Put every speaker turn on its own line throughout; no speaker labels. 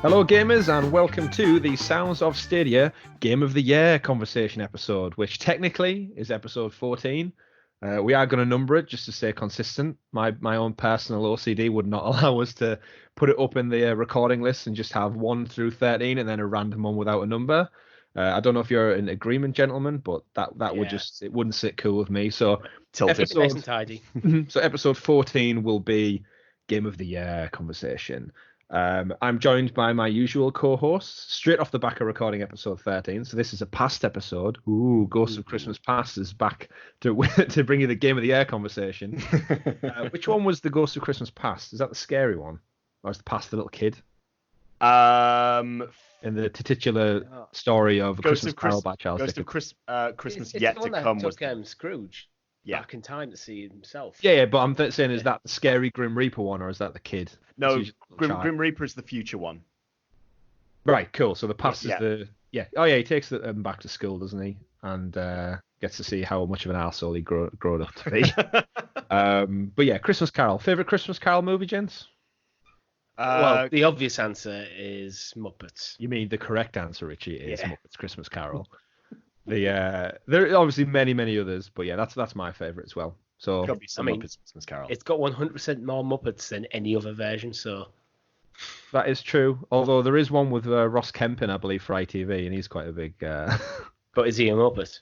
Hello gamers and welcome to the Sounds of Stadia Game of the Year conversation episode, which technically is episode 14. We are going to number it just to stay consistent. My own personal OCD would not allow us to put it up in the recording list and just have 1 through 13 and then a random one without a number. I don't know if you're in agreement, gentlemen, but that would it wouldn't sit cool with me. So
Tilted. Nice and tidy.
So episode 14 will be Game of the Year conversation. I'm joined by my usual co-hosts straight off the back of recording episode 13. So this is a past episode. Ooh, Ghost of Christmas Past is back to bring you the Game of the Year conversation. Which one was the Ghost of Christmas Past? Is that the scary one? Or is the past the little kid? In the titular story of Christmas Carol by Charles
Ghost
Dickens.
of Christmas Yet to Come
was Scrooge back in time to see himself.
Yeah, but I'm saying, is that the scary Grim Reaper one, or is that the kid?
No, Grim Reaper is the future one.
Right, cool. So the past is the... Yeah. Oh, yeah, he takes them back to school, doesn't he? And gets to see how much of an arsehole he grown up to be. But yeah, Christmas Carol. Favourite Christmas Carol movie, gents?
Well, the obvious answer is Muppets.
You mean the correct answer, Richie, is Muppets Christmas Carol. There are obviously many others, but yeah, that's my favourite as well. So
Muppets Christmas Carol.
It's got 100% more Muppets than any other version, so
that is true. Although there is one with Ross Kempin, I believe, for ITV, and he's quite a big.
But is he a Muppet?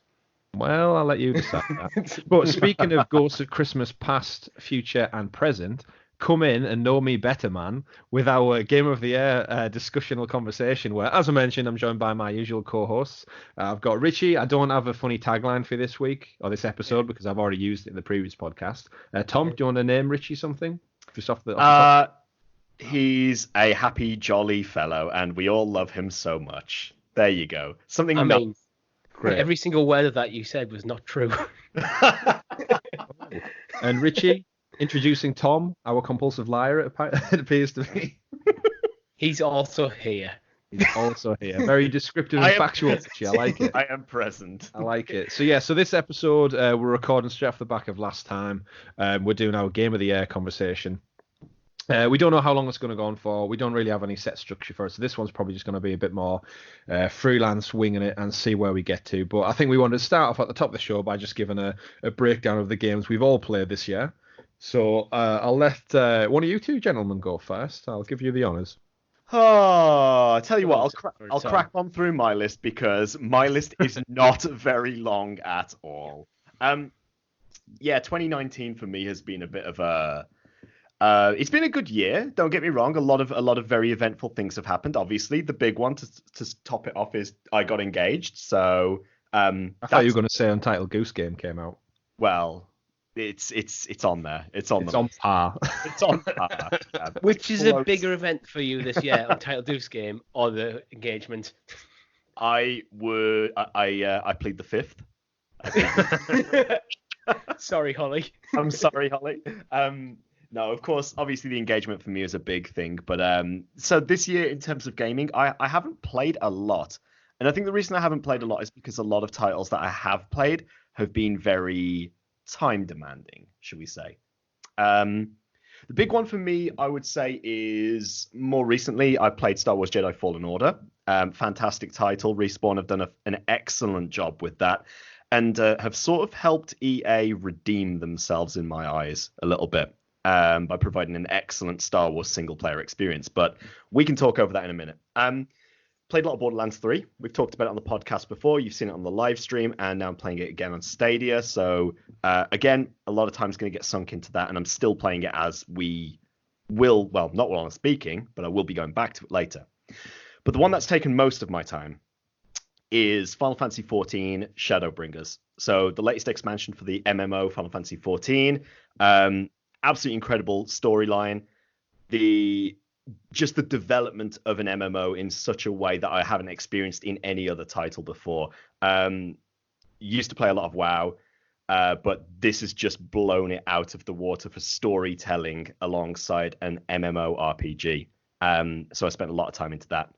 Well, I'll let you decide that. But speaking of Ghosts of Christmas Past, Future, and Present, come in and know me better, man, with our Game of the Year discussional conversation where, as I mentioned, I'm joined by my usual co-hosts. I've got Richie. I don't have a funny tagline for this week or this episode because I've already used it in the previous podcast. Tom, do you want to name Richie something? Just off the top?
He's a happy, jolly fellow, and we all love him so much. There you go.
Great. Every single word of that you said was not true.
And Richie? Introducing Tom, our compulsive liar, it appears to be.
He's also here.
He's also here. Very descriptive and factual. I like it.
I am present.
I like it. So this episode, we're recording straight off the back of last time. We're doing our Game of the Year conversation. We don't know how long it's going to go on for. We don't really have any set structure for it. So this one's probably just going to be a bit more freelance winging it and see where we get to. But I think we wanted to start off at the top of the show by just giving a breakdown of the games we've all played this year. So I'll let one of you two gentlemen go first. I'll give you the honours.
Oh, I tell you what, I'll crack on through my list because my list is not very long at all. 2019 for me has been a bit of a. It's been a good year. Don't get me wrong. A lot of very eventful things have happened. Obviously, the big one to top it off is I got engaged. So
I thought you were going to say Untitled Goose Game came out.
Well. It's on there. It's on
par.
It's on par. Yeah.
Which is a bigger event for you this year, Untitled Goose Game or the engagement?
I plead the fifth.
Sorry, Holly.
I'm sorry, Holly. No, of course, obviously the engagement for me is a big thing. But so this year in terms of gaming, I haven't played a lot. And I think the reason I haven't played a lot is because a lot of titles that I have played have been very time demanding, should we say. The big one for me, I would say, is more recently I played Star Wars Jedi Fallen Order. Fantastic title. Respawn have done an excellent job with that and have sort of helped EA redeem themselves in my eyes a little bit by providing an excellent Star Wars single player experience. But we can talk over that in a minute. Played a lot of Borderlands 3. We've talked about it on the podcast before. You've seen it on the live stream, and now I'm playing it again on Stadia. So, again, a lot of time's going to get sunk into that, and I'm still playing it as we will, well, not while I'm speaking, but I will be going back to it later. But the one that's taken most of my time is Final Fantasy XIV Shadowbringers. So the latest expansion for the MMO Final Fantasy XIV. Absolutely incredible storyline. Just the development of an MMO in such a way that I haven't experienced in any other title before. Used to play a lot of WoW, but this has just blown it out of the water for storytelling alongside an MMO RPG. So I spent a lot of time into that.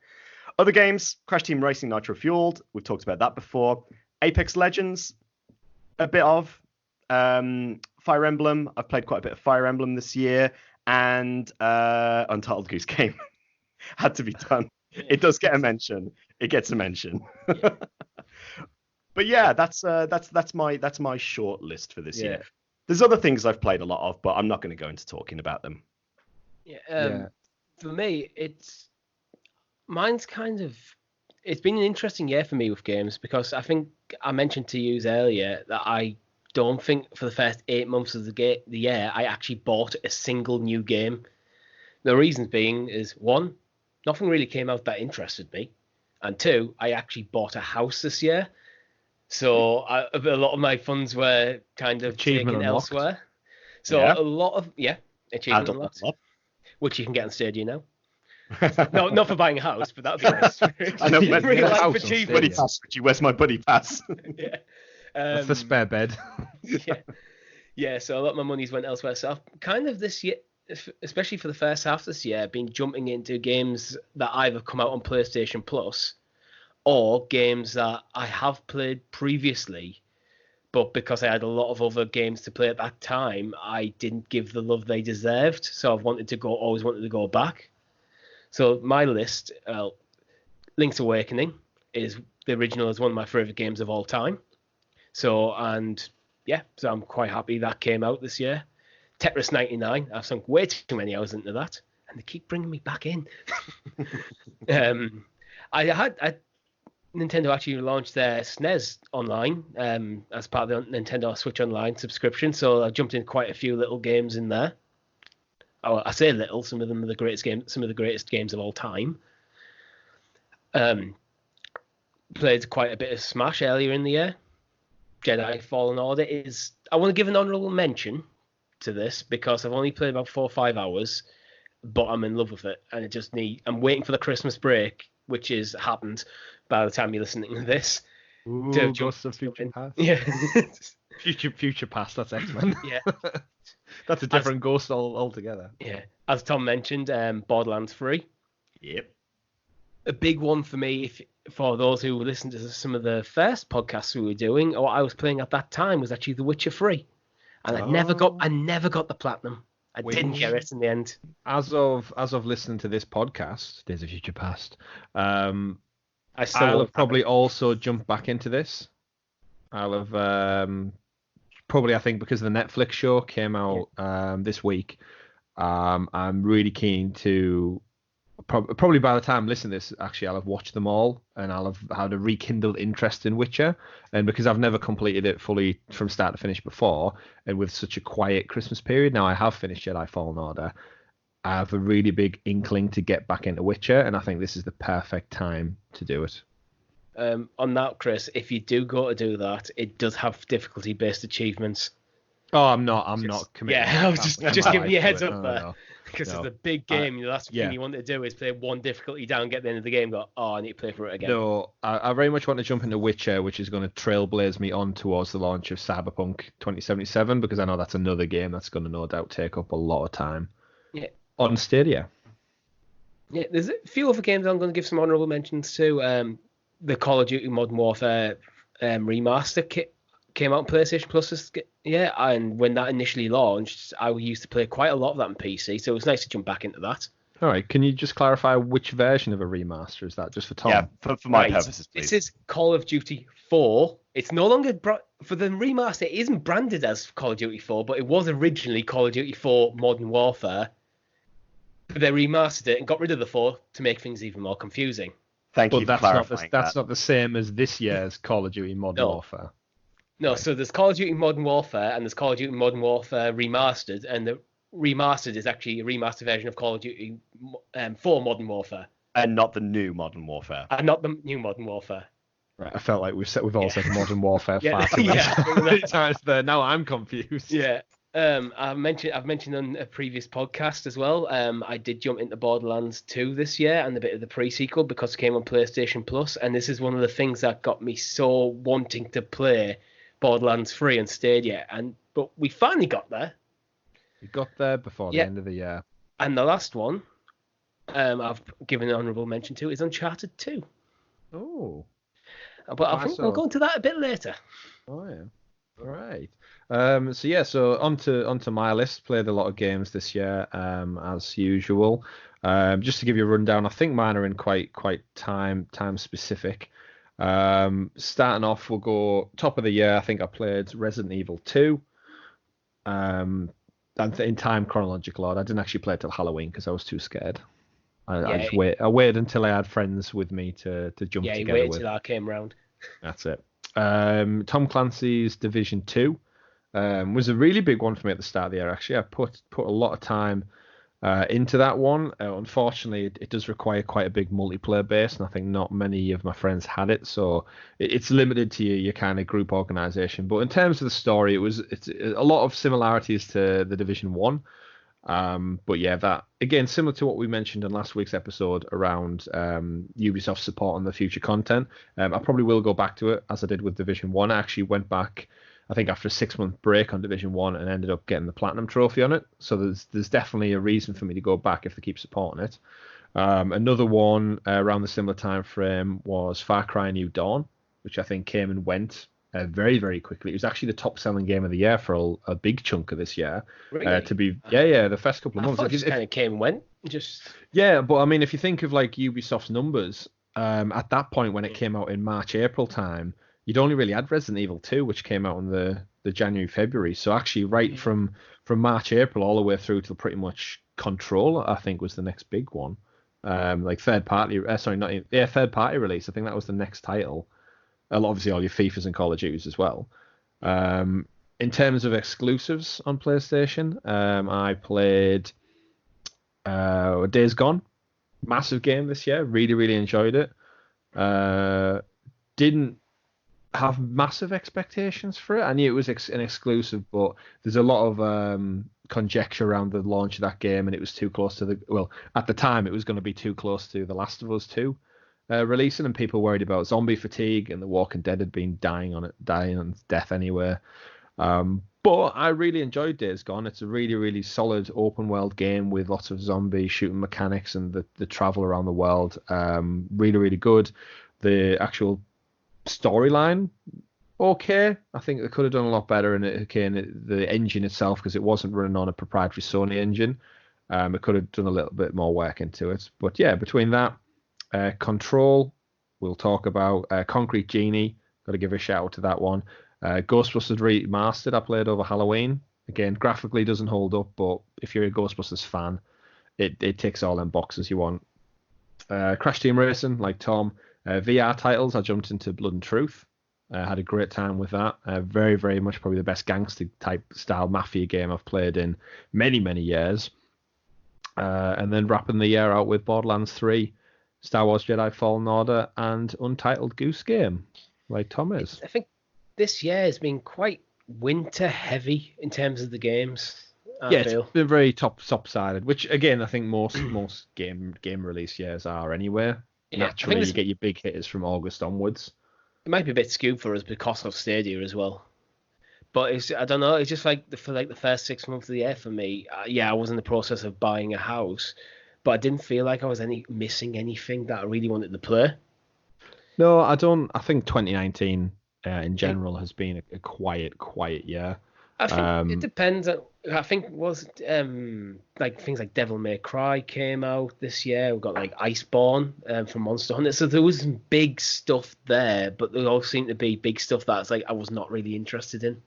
Other games, Crash Team Racing Nitro Fueled. We've talked about that before. Apex Legends, a bit of. Fire Emblem. I've played quite a bit of Fire Emblem this year. And Untitled Goose Game had to be done. It does get a mention. It gets a mention.
Yeah.
But yeah, that's my short list for this
Yeah.
year. There's other things I've played a lot of, but I'm not going to go into talking about them.
Yeah. For me, mine's it's been an interesting year for me with games because I think I mentioned to you earlier that I don't think for the first 8 months of the year I actually bought a single new game. The reasons being is one, nothing really came out that interested me, and two, I actually bought a house this year, so a lot of my funds were kind of
Achievement
taken
unlocked.
elsewhere. So
Yeah.
a lot of achievement
Adult
unlocked,
level
which you can get on Stadia now.
up.
No, not for buying a house, but that'd be nice.
I know,
Yeah,
but
Real
get a
life
house on
achievement.
buddy
Stadia.
pass, Richie. Where's my buddy pass?
Yeah.
That's the spare bed.
Yeah. Yeah, so a lot of my money's went elsewhere. So I've kind of this year, especially for the first half of this year, been jumping into games that either come out on PlayStation Plus or games that I have played previously, but because I had a lot of other games to play at that time, I didn't give the love they deserved. So I've always wanted to go back. So my list, Link's Awakening is the original is one of my favorite games of all time. So I'm quite happy that came out this year. Tetris 99, I've sunk way too many hours into that, and they keep bringing me back in. Nintendo actually launched their SNES online as part of the Nintendo Switch Online subscription, so I jumped in quite a few little games in there. Oh, I say little, some of them are some of the greatest games of all time. Played quite a bit of Smash earlier in the year. Jedi Fallen Order I want to give an honourable mention to this because I've only played about 4 or 5 hours, but I'm in love with it, and I'm waiting for the Christmas break, which is happened by the time you're listening to this.
Ooh, Ghosts of Future Past.
Yeah.
Future Past, that's X-Men.
Yeah.
That's a different ghost altogether.
Yeah. As Tom mentioned, Borderlands 3.
Yep.
A big one for me, for those who listened to some of the first podcasts we were doing, or what I was playing at that time, was actually The Witcher 3. And I never got the platinum. I didn't get it in the end.
As of listening to this podcast, Days of Future Past, I'll have probably also jumped back into this. I'll have probably, I think, because the Netflix show came out this week. I'm really keen to probably by the time I listen to this, actually, I'll have watched them all and I'll have had a rekindled interest in Witcher. And because I've never completed it fully from start to finish before, and with such a quiet Christmas period, now I have finished Jedi Fallen Order. I have a really big inkling to get back into Witcher, and I think this is the perfect time to do it.
On that, Chris, if you do go to do that, it does have difficulty-based achievements.
Oh, I'm not committed.
Yeah, I was just giving you a heads up there. Because it's a big game. The last thing you want to do is play one difficulty down, get to the end of the game, go, I need to play for it again.
No, I very much want to jump into Witcher, which is going to trailblaze me on towards the launch of Cyberpunk 2077, because I know that's another game that's going to no doubt take up a lot of time.
Yeah.
On Stadia.
Yeah, there's a few other games I'm going to give some honourable mentions to. The Call of Duty Modern Warfare remaster came out on PlayStation Plus and when that initially launched, I used to play quite a lot of that on PC, so it was nice to jump back into that.
All right, can you just clarify which version of a remaster is that? Just for Tom?
Yeah, for my purposes, please.
This is Call of Duty 4. It's no longer for the remaster. It isn't branded as Call of Duty 4, but it was originally Call of Duty 4 Modern Warfare. But they remastered it and got rid of the 4 to make things even more confusing.
Thank you for clarifying.
That's not the same as this year's Call of Duty Modern Warfare.
No,
right.
So there's Call of Duty Modern Warfare and there's Call of Duty Modern Warfare Remastered, and the Remastered is actually a remastered version of Call of Duty 4 Modern Warfare.
And not the new Modern Warfare.
And not the new Modern Warfare.
Right, I felt like we've all said Modern Warfare far too many times there. Now I'm confused.
Yeah. I've mentioned on a previous podcast as well. I did jump into Borderlands 2 this year and a bit of the pre-sequel because it came on PlayStation Plus, and this is one of the things that got me so wanting to play Borderlands 3 on Stadia. But we finally got there.
We got there before the end of the year.
And the last one I've given an honourable mention to is Uncharted 2.
Oh.
But I think we'll go into that a bit later.
Oh, yeah. All right. So onto my list. Played a lot of games this year, as usual. Just to give you a rundown, I think mine are in quite time specific. Starting off, we'll go top of the year. I think I played Resident Evil 2. And in time chronological order. I didn't actually play it till Halloween because I was too scared. I waited until I had friends with me to jump together
you waited
with.
till I came round.
That's it. Tom Clancy's Division 2 was a really big one for me at the start of the year. Actually, I put a lot of time into that one. Unfortunately, it does require quite a big multiplayer base, and I think not many of my friends had it, so it's limited to your kind of group organization. But in terms of the story, it's a lot of similarities to the Division 1. But yeah, that again, similar to what we mentioned in last week's episode around Ubisoft support on the future content. I probably will go back to it as I did with Division 1. I actually went back, I think, after a 6-month break on Division 1 and ended up getting the Platinum Trophy on it. So there's definitely a reason for me to go back if they keep supporting it. Another one around the similar time frame was Far Cry New Dawn, which I think came and went very, very quickly. It was actually the top-selling game of the year for a big chunk of this year.
Really?
The first couple of months.
It just kind of came and went.
Yeah, but I mean, if you think of like Ubisoft's numbers, at that point when it came out in March, April time, you'd only really had Resident Evil 2, which came out in the January, February. So actually, right from March, April, all the way through to pretty much Control, I think was the next big one. Like third party release. I think that was the next title. Obviously, all your FIFAs and Call of Duties as well. In terms of exclusives on PlayStation, I played Days Gone. Massive game this year. Really, really enjoyed it. Didn't have massive expectations for it. I knew it was an exclusive, but there's a lot of conjecture around the launch of that game, and it was too close to at the time, it was going to be too close to The Last of Us 2. Releasing, and people worried about zombie fatigue, and The Walking Dead had been dying on death anyway. But I really enjoyed Days Gone. It's a really, really solid open world game with lots of zombie shooting mechanics and the travel around the world. Really, really good. The actual storyline, okay. I think they could have done a lot better in it. The engine itself, because it wasn't running on a proprietary Sony engine. It could have done a little bit more work into it. But yeah, between that, Control, we'll talk about. Concrete Genie, got to give a shout out to that one. Ghostbusters Remastered, I played over Halloween. Again, graphically doesn't hold up, but if you're a Ghostbusters fan, it ticks all them boxes you want. Crash Team Racing, like Tom. VR titles, I jumped into Blood and Truth. Had a great time with that. Very, very much probably the best gangster type style mafia game I've played in many, many years. And then wrapping the year out with Borderlands 3. Star Wars Jedi Fallen Order, and Untitled Goose Game, like Tom is.
I think this year has been quite winter heavy in terms of the games.
It's been very top-sided, which again I think most game release years are anyway. Yeah, naturally, you get your big hitters from August onwards.
It might be a bit skewed for us because of Stadia as well. But I don't know. It's just like for the first 6 months of the year for me. I was in the process of buying a house. But I didn't feel like I was missing anything that I really wanted to play.
No, I don't. I think 2019 in general has been a quiet year.
I think it depends. I think like things like Devil May Cry came out this year. We've got like Iceborne from Monster Hunter. So there was some big stuff there, but there all seemed to be big stuff that's like I was not really interested in.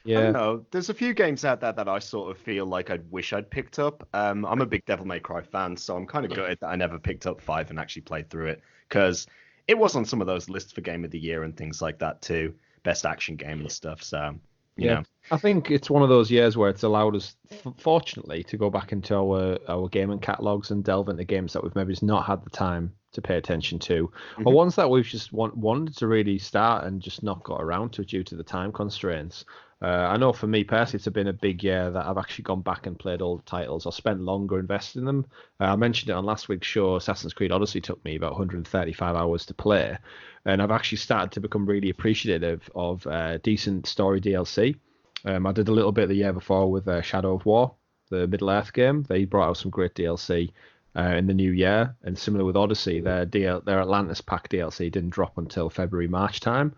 Yeah. I don't know. There's a few games out there that I sort of feel like I'd wish I'd picked up. I'm a big Devil May Cry fan, so I'm kind of gutted that I never picked up 5 and actually played through it, because it was on some of those lists for Game of the Year and things like that too. Best action game and stuff. So, you know.
I think it's one of those years where it's allowed us, fortunately, to go back into our gaming catalogues and delve into games that we've maybe just not had the time to pay attention to, or ones that we've just wanted to really start and just not got around to due to the time constraints. I know for me personally, it's been a big year that I've actually gone back and played all the titles. I spent longer investing in them. I mentioned it on last week's show. Assassin's Creed Odyssey took me about 135 hours to play, and I've actually started to become really appreciative of decent story DLC. I did a little bit the year before with Shadow of War, the Middle Earth game. They brought out some great DLC in the new year, and similar with Odyssey, their Atlantis pack DLC didn't drop until February, March time,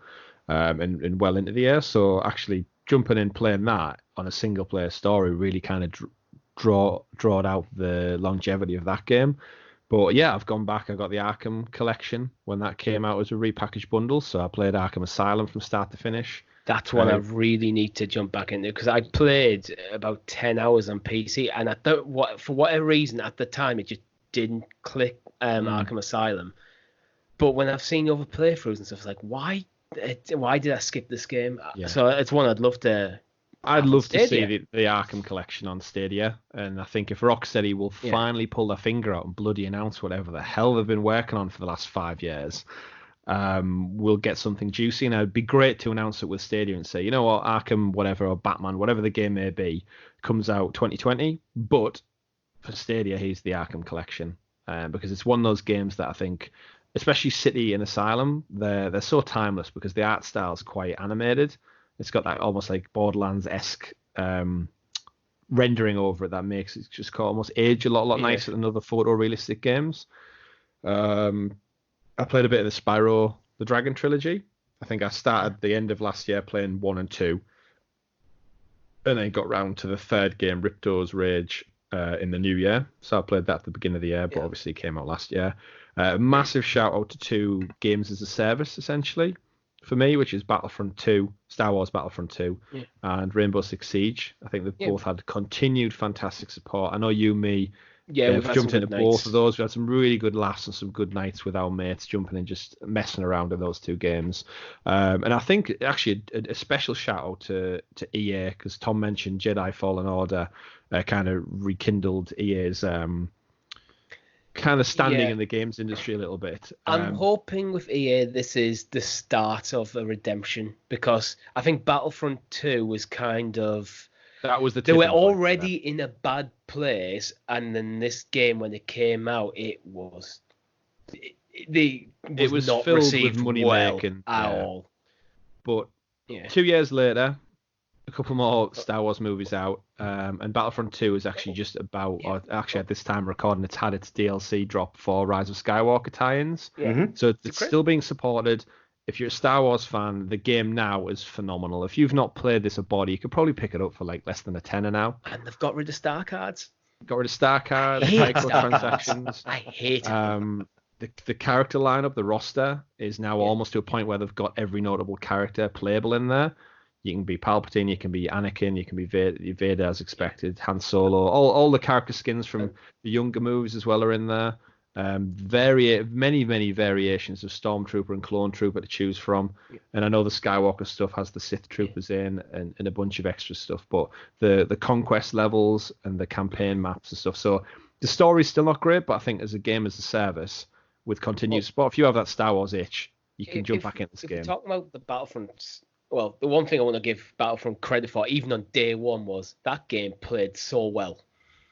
and well into the year. So actually jumping in playing that on a single player story really kind of drawed out the longevity of that game. But yeah, I've gone back. I got the Arkham collection when that came out as a repackaged bundle. So I played Arkham Asylum from start to finish.
That's what I really need to jump back into, because I played about 10 hours on PC, and I thought, for whatever reason at the time, it just didn't click Arkham Asylum. But when I've seen other playthroughs and stuff, it's like, why did I skip this game?
Yeah.
So it's one I'd love to.
I'd love to see the Arkham collection on Stadia, and I think if Rocksteady will finally pull their finger out and bloody announce whatever the hell they've been working on for the last 5 years, we'll get something juicy. And it'd be great to announce it with Stadia and say, you know what, Arkham, whatever, or Batman, whatever the game may be, comes out 2020, but for Stadia, here's the Arkham collection, because it's one of those games that I think, especially City and Asylum, they're so timeless because the art style is quite animated. It's got that almost like Borderlands-esque rendering over it that makes it just almost age a lot nicer than other photorealistic games. I played a bit of the Spyro the Dragon trilogy. I think I started the end of last year playing 1 and 2, and then got round to the third game, Ripto's Rage, in the new year. So I played that at the beginning of the year, but obviously it came out last year. Massive shout out to 2 games as a service, essentially, for me, which is Battlefront 2, Star Wars Battlefront 2, and Rainbow Six Siege. I think they've both had continued fantastic support. I know you, me, we've jumped into both of those. We had some really good laughs and some good nights with our mates jumping and just messing around in those 2 games. And I think actually a special shout out to EA, because Tom mentioned Jedi Fallen Order kind of rekindled EA's kind of standing in the games industry a little bit.
I'm hoping with EA this is the start of a redemption, because I think Battlefront 2 was kind of...
That was the
they were already in a bad place, and then this game, when it came out, it was not
filled
received
with money
well
making
at all.
But 2 years later, a couple more Star Wars movies out, and Battlefront 2 is actually just about, or actually at this time recording, it's had its DLC drop for Rise of Skywalker tie-ins. So it's still being supported. If you're a Star Wars fan, the game now is phenomenal. If you've not played this abroad, you could probably pick it up for like less than a tenner now.
And they've got rid of star cards.
Got rid of star cards, microtransactions.
I hate it.
The character lineup, the roster, is now almost to a point where they've got every notable character playable in there. You can be Palpatine, you can be Anakin, you can be Vader as expected, Han Solo. All the character skins from the younger movies as well are in there. Many variations of Stormtrooper and Clone Trooper to choose from. And I know the Skywalker stuff has the Sith Troopers in and a bunch of extra stuff, but the conquest levels and the campaign maps and stuff. So the story's still not great, but I think as a game as a service with continued support, if you have that Star Wars itch, you can jump back into this game.
If you're talking about the Battlefront, well, the one thing I want to give Battlefront credit for, even on day one, was that game played so well.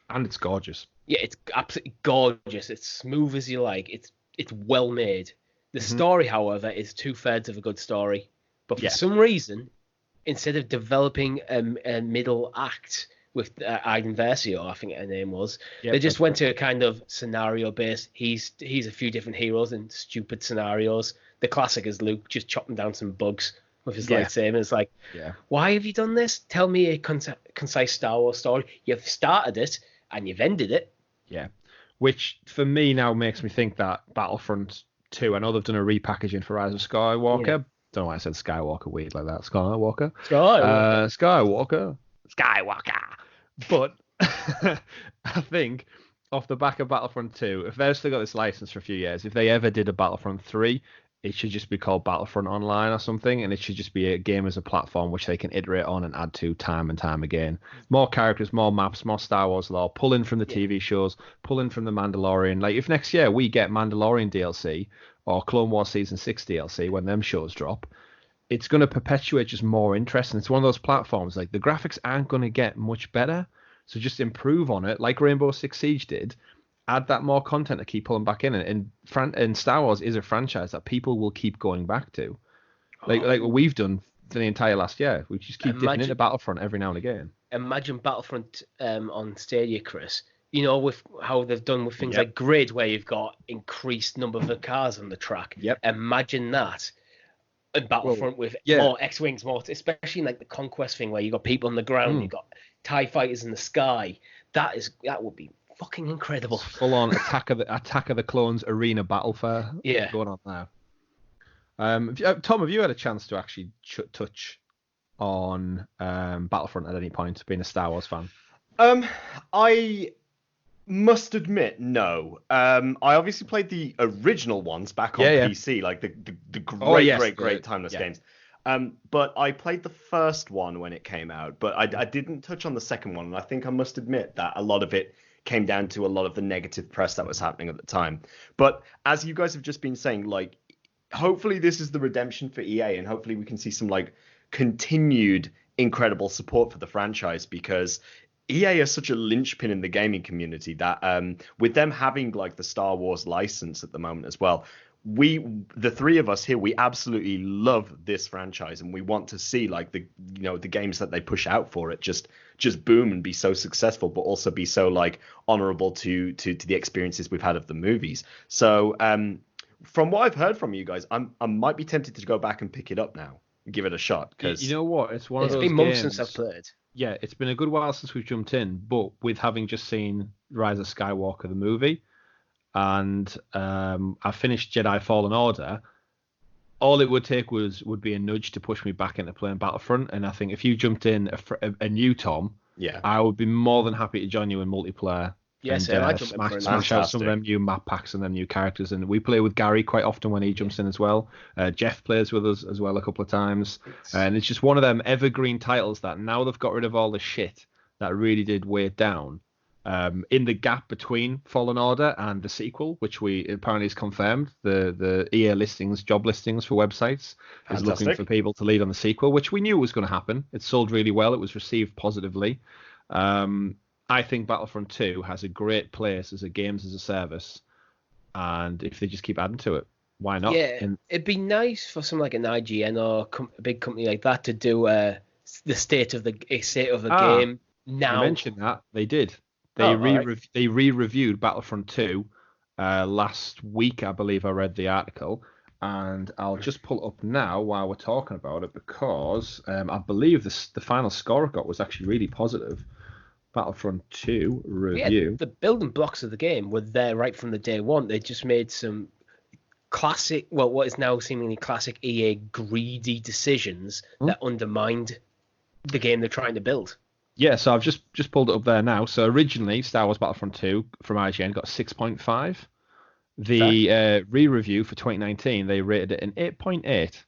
And it's gorgeous.
Yeah, it's absolutely gorgeous. It's smooth as you like. It's well made. The story, however, is 2/3 of a good story. But for some reason, instead of developing a middle act with Aiden Versio, I think her name was, they just went to a kind of scenario based. He's a few different heroes in stupid scenarios. The classic is Luke just chopping down some bugs with his lightsaber. It's like, why have you done this? Tell me a concise Star Wars story. You've started it and you've ended it.
Yeah, which for me now makes me think that Battlefront 2, I know they've done a repackaging for Rise of Skywalker. Don't know why I said Skywalker weird like that. Skywalker. But I think off the back of Battlefront 2, if they've still got this license for a few years, if they ever did a Battlefront 3, it should just be called Battlefront Online or something, and it should just be a game as a platform which they can iterate on and add to time and time again. More characters, more maps, more Star Wars lore, pull in from the TV shows, pull in from the Mandalorian. Like if next year we get Mandalorian DLC or Clone Wars Season 6 DLC when them shows drop, it's going to perpetuate just more interest, and it's one of those platforms, like the graphics aren't going to get much better, so just improve on it like Rainbow Six Siege did. Add that more content to keep pulling back in, and Star Wars is a franchise that people will keep going back to, like what we've done for the entire last year. We just keep dipping into Battlefront every now and again.
Imagine Battlefront on Stadia, Chris. You know, with how they've done with things like Grid, where you've got increased number of cars on the track. Imagine that in Battlefront with
yeah.
more X-Wings, more, especially in like the Conquest thing where you got people on the ground, you got TIE fighters in the sky. That would be fucking incredible.
Full on Attack of the Clones arena battlefare going on now. Tom, have you had a chance to actually touch on Battlefront at any point, being a Star Wars fan?
I must admit, no. I obviously played the original ones back on PC, like the great timeless games. But I played the first one when it came out, but I didn't touch on the second one, and I think I must admit that a lot of it came down to a lot of the negative press that was happening at the time. But as you guys have just been saying, like, hopefully this is the redemption for EA, and hopefully we can see some like continued incredible support for the franchise, because EA is such a linchpin in the gaming community that with them having like the Star Wars license at the moment as well, the three of us here, we absolutely love this franchise, and we want to see like the games that they push out for it just boom and be so successful, but also be so like honorable to the experiences we've had of the movies. So from what I've heard from you guys, I might be tempted to go back and pick it up now and give it a shot, because
you know what, it's one of those
been months
games,
since I've played.
Yeah, it's been a good while since we've jumped in, but with having just seen Rise of Skywalker the movie, and I finished Jedi Fallen Order, all it would take would be a nudge to push me back into playing Battlefront. And I think if you jumped in a new Tom, I would be more than happy to join you in multiplayer.
Yes,
and,
I jump in
smash out some of them new map packs and them new characters. And we play with Gary quite often when he jumps in as well. Jeff plays with us as well a couple of times. And it's just one of them evergreen titles that now they've got rid of all the shit that really did weigh it down. In the gap between Fallen Order and the sequel, which we apparently is confirmed, the EA job listings for websites is looking for people to lead on the sequel, which we knew was going to happen. It sold really well. It was received positively. I think Battlefront 2 has a great place as a games as a service, and if they just keep adding to it, why not?
Yeah, it'd be nice for some like an IGN or a big company like that to do the state of the game now.
You mentioned that they did. They re-reviewed Battlefront 2 last week, I believe. I read the article, and I'll just pull it up now while we're talking about it, because I believe the final score it got was actually really positive. Battlefront 2 review.
Yeah, the building blocks of the game were there right from the day one. They just made some classic, what is now seemingly classic EA greedy decisions that undermined the game they're trying to build.
Yeah, so I've just pulled it up there now. So originally, Star Wars Battlefront 2 from IGN got 6.5. The re-review for 2019, they rated it an 8.8.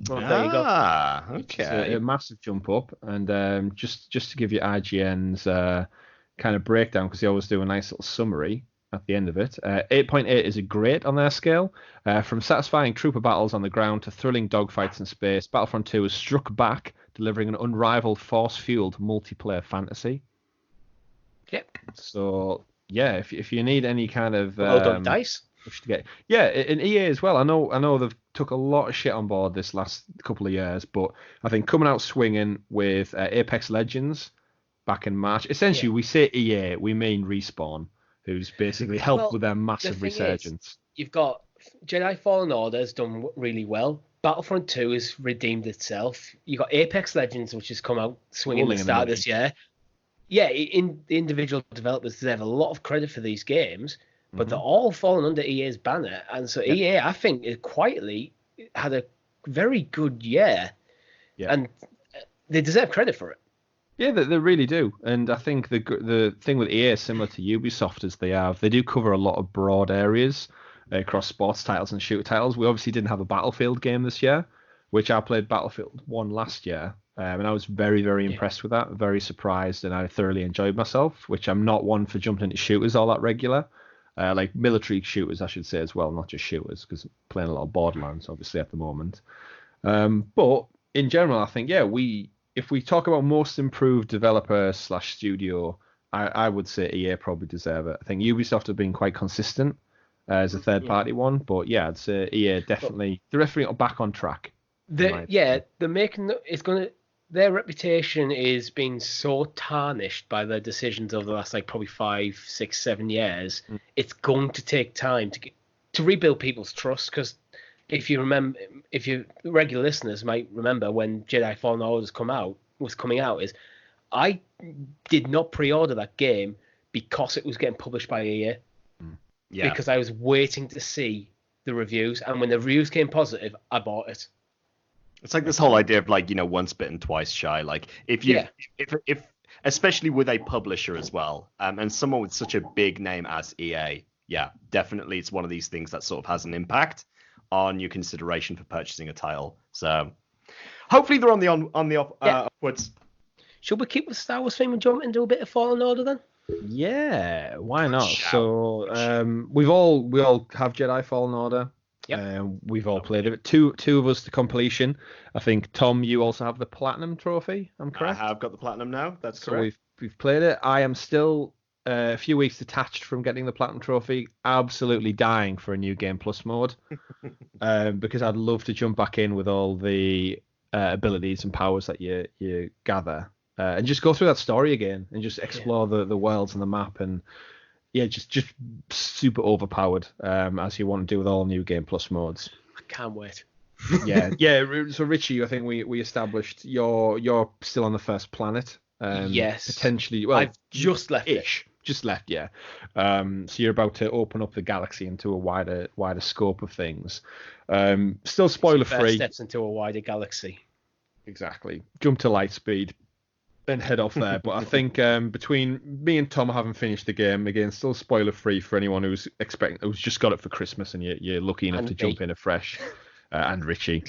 Well, there you go.
Okay.
So a massive jump up. And just to give you IGN's kind of breakdown, because they always do a nice little summary at the end of it. 8.8 is a great on their scale. From satisfying trooper battles on the ground to thrilling dogfights in space, Battlefront 2 has struck back, delivering an unrivaled force-fueled multiplayer fantasy.
Yep.
So, yeah, if you need any kind of...
well done, DICE.
Yeah, in EA as well. I know they've took a lot of shit on board this last couple of years, but I think coming out swinging with Apex Legends back in March. Essentially, we say EA, we mean Respawn, who's basically helped with their massive resurgence.
You've got Jedi Fallen Order has done really well. Battlefront 2 has redeemed itself. You got Apex Legends, which has come out swinging at the start of this year. Yeah, the individual developers deserve a lot of credit for these games, but they're all falling under EA's banner. And so EA, I think, it quietly had a very good year. Yeah. And they deserve credit for it.
Yeah, they really do. And I think the thing with EA is similar to Ubisoft, is they do cover a lot of broad areas across sports titles and shooter titles. We obviously didn't have a Battlefield game this year, which I played Battlefield 1 last year. And I was very, very impressed with that. Very surprised, and I thoroughly enjoyed myself, which I'm not one for jumping into shooters all that regular. Like military shooters, I should say, as well, not just shooters, because I'm playing a lot of Borderlands, obviously, at the moment. But in general, I think, if we talk about most improved developer / studio, I would say EA probably deserve it. I think Ubisoft have been quite consistent as a third-party one, but yeah, I'd say EA definitely, they're definitely back on track.
They're making their reputation is being so tarnished by their decisions over the last probably 5, 6, 7 years. It's going to take time to rebuild people's trust, because if you remember, if you regular listeners might remember when Jedi Fallen Order was coming out, is I did not pre-order that game because it was getting published by EA.
Yeah.
Because I was waiting to see the reviews, and when the reviews came positive, I bought it.
It's like this whole idea of like, once bitten, twice shy. Like if especially with a publisher as well, and someone with such a big name as EA, yeah, definitely it's one of these things that sort of has an impact on your consideration for purchasing a title. So hopefully they're on the upwards.
Should we keep with Star Wars theme and jump into a bit of Fallen Order then?
Yeah, why not? So we all have Jedi Fallen Order.
Yep.
We've all played it. Two of us to completion. I think Tom, you also have the platinum trophy. I'm correct.
I have got the platinum now. That's
so
correct.
we've played it. I am still a few weeks detached from getting the platinum trophy. Absolutely dying for a new Game Plus mode, because I'd love to jump back in with all the abilities and powers that you gather. And just go through that story again and just explore the worlds and the map, and just super overpowered, as you want to do with all new Game Plus modes.
I can't wait.
Yeah. So Richie, I think we established you're still on the first planet.
Yes.
Potentially. Well,
I've just left it.
Just left, yeah. So you're about to open up the galaxy into a wider scope of things. Still spoiler free.
Steps into a wider galaxy.
Exactly. Jump to light speed and head off there. But I think between me and Tom haven't finished the game, again, still spoiler free for anyone who's just got it for Christmas and you're lucky enough to jump in afresh. And Richie,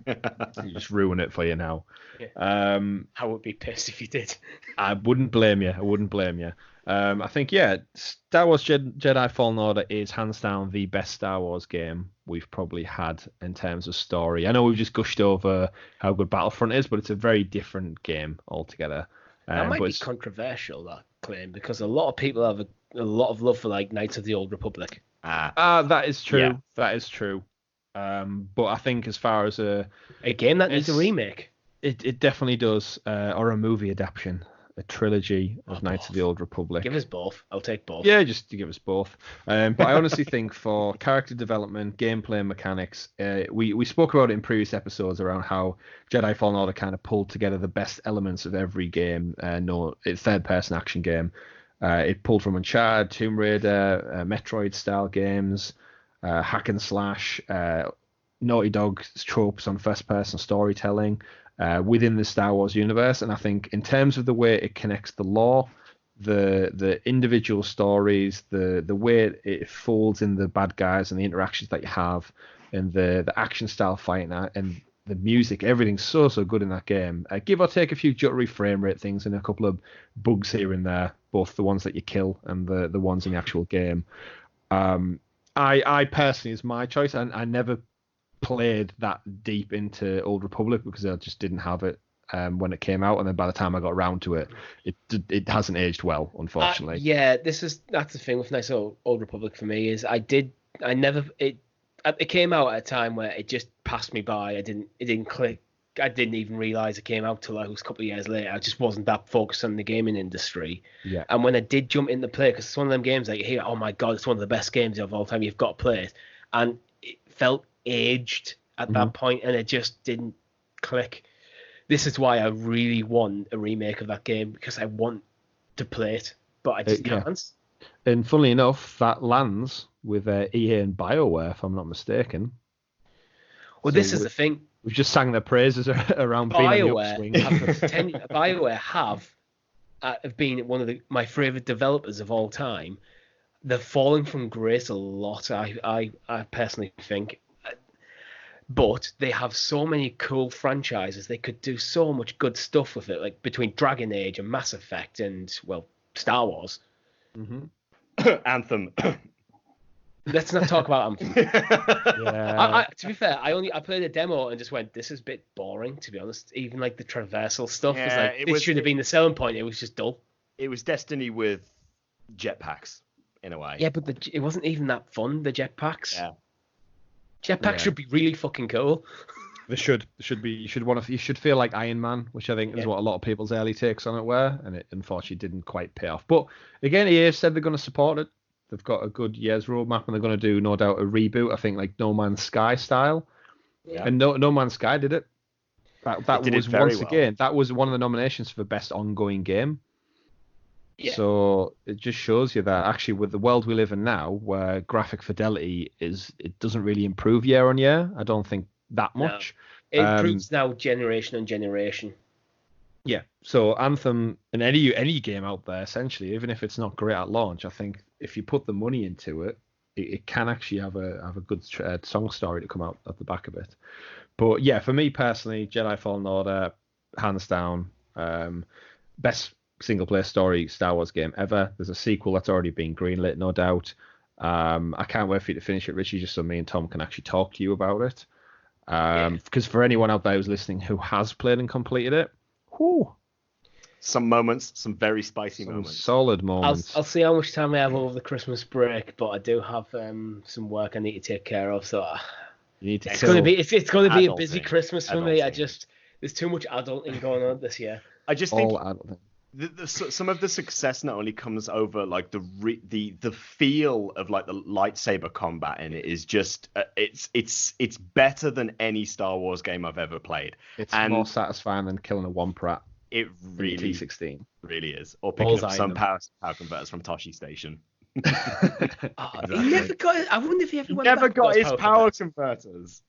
you just ruin it for you now.
Yeah. I would be pissed if you did.
I wouldn't blame you. I think Star Wars Jedi Fallen Order is hands down the best Star Wars game we've probably had in terms of story. I know we've just gushed over how good Battlefront is, but it's a very different game altogether.
That might be controversial, that claim, because a lot of people have a lot of love for like Knights of the Old Republic.
That is true. Yeah. That is true. But I think as far as a
game that needs a remake,
it definitely does, or a movie adaptation. A trilogy of Knights of the Old Republic.
Give us both. I'll take both.
Yeah, just to give us both. But I honestly think for character development, gameplay, and mechanics, we spoke about it in previous episodes around how Jedi Fallen Order kind of pulled together the best elements of every game. It's third-person action game. It pulled from Uncharted, Tomb Raider, Metroid-style games, hack and slash, Naughty Dog's tropes on first-person storytelling. Within the Star Wars universe, and I think in terms of the way it connects the lore, the individual stories, the way it folds in the bad guys and the interactions that you have, and the action style fighting and the music, everything's so good in that game. Give or take a few jittery frame rate things and a couple of bugs here and there, both the ones that you kill and the ones in the actual game. I personally, is my choice. I never played that deep into Old Republic because I just didn't have it when it came out, and then by the time I got around to it, it hasn't aged well, unfortunately.
That's the thing with Nice Old Republic for me is it came out at a time where it just passed me by. It didn't click. I didn't even realize it came out till it was a couple of years later. I just wasn't that focused on the gaming industry.
Yeah.
And when I did jump into play, because it's one of them games that you hear, oh my god, it's one of the best games of all time. You've got to play it, and it felt aged at that point, and it just didn't click. This is why I really want a remake of that game, because I want to play it, but I just can't.
And funnily enough, that lands with EA and BioWare, if I'm not mistaken.
Well, this is the thing.
We've just sang their praises around
BioWare being on the upswing. BioWare have been one of my favourite developers of all time. They're falling from grace a lot, I personally think. But they have so many cool franchises. They could do so much good stuff with it, like between Dragon Age and Mass Effect and, well, Star Wars.
Mm-hmm. Anthem.
Let's not talk about Anthem.
Yeah.
To be fair, I played a demo and just went, this is a bit boring, to be honest. Even like the traversal stuff.
Yeah,
this should have been the selling point. It was just dull.
It was Destiny with jetpacks, in a way.
Yeah, but it wasn't even that fun, the jetpacks.
Yeah.
Jetpacks should be really fucking cool.
They should be. You should feel like Iron Man, which I think is what a lot of people's early takes on it were, and it unfortunately didn't quite pay off. But again, EA said they're going to support it, they've got a good year's roadmap, and they're going to do, no doubt, a reboot. I think like No Man's Sky style.
Yeah.
And No Man's Sky did it. That
did
was
it very
once
well.
again, that was one of the nominations for best ongoing game.
Yeah.
So it just shows you that actually with the world we live in now, where graphic fidelity it doesn't really improve year on year. I don't think that much.
It improves now generation on generation.
Yeah. So Anthem and any game out there, essentially, even if it's not great at launch, I think if you put the money into it, it can actually have a good song story to come out at the back of it. But yeah, for me personally, Jedi Fallen Order, hands down, best single player story Star Wars game ever. There's a sequel that's already been greenlit, no doubt. I can't wait for you to finish it, Richie, just so me and Tom can actually talk to you about it. Because for anyone out there who's listening who has played and completed it, whew,
Some moments, some very spicy moments.
solid moments.
I'll see how much time I have over the Christmas break, but I do have some work I need to take care of, so
You need to
it's
kill.
going to be a busy
Adulting.
Christmas for me.
Adulting.
There's too much adulting going on this year.
I just think
all adult.
some of the success not only comes over like the feel of like the lightsaber combat in it is just it's better than any Star Wars game I've ever played.
It's
and
more satisfying than killing a Womp
it
really
really
T16.
really is. Or picking up
Bullseye
some
them.
power converters from Toshi Station.
He never got it. I wonder if he ever went
Never
back and
got his power
converters.
converters.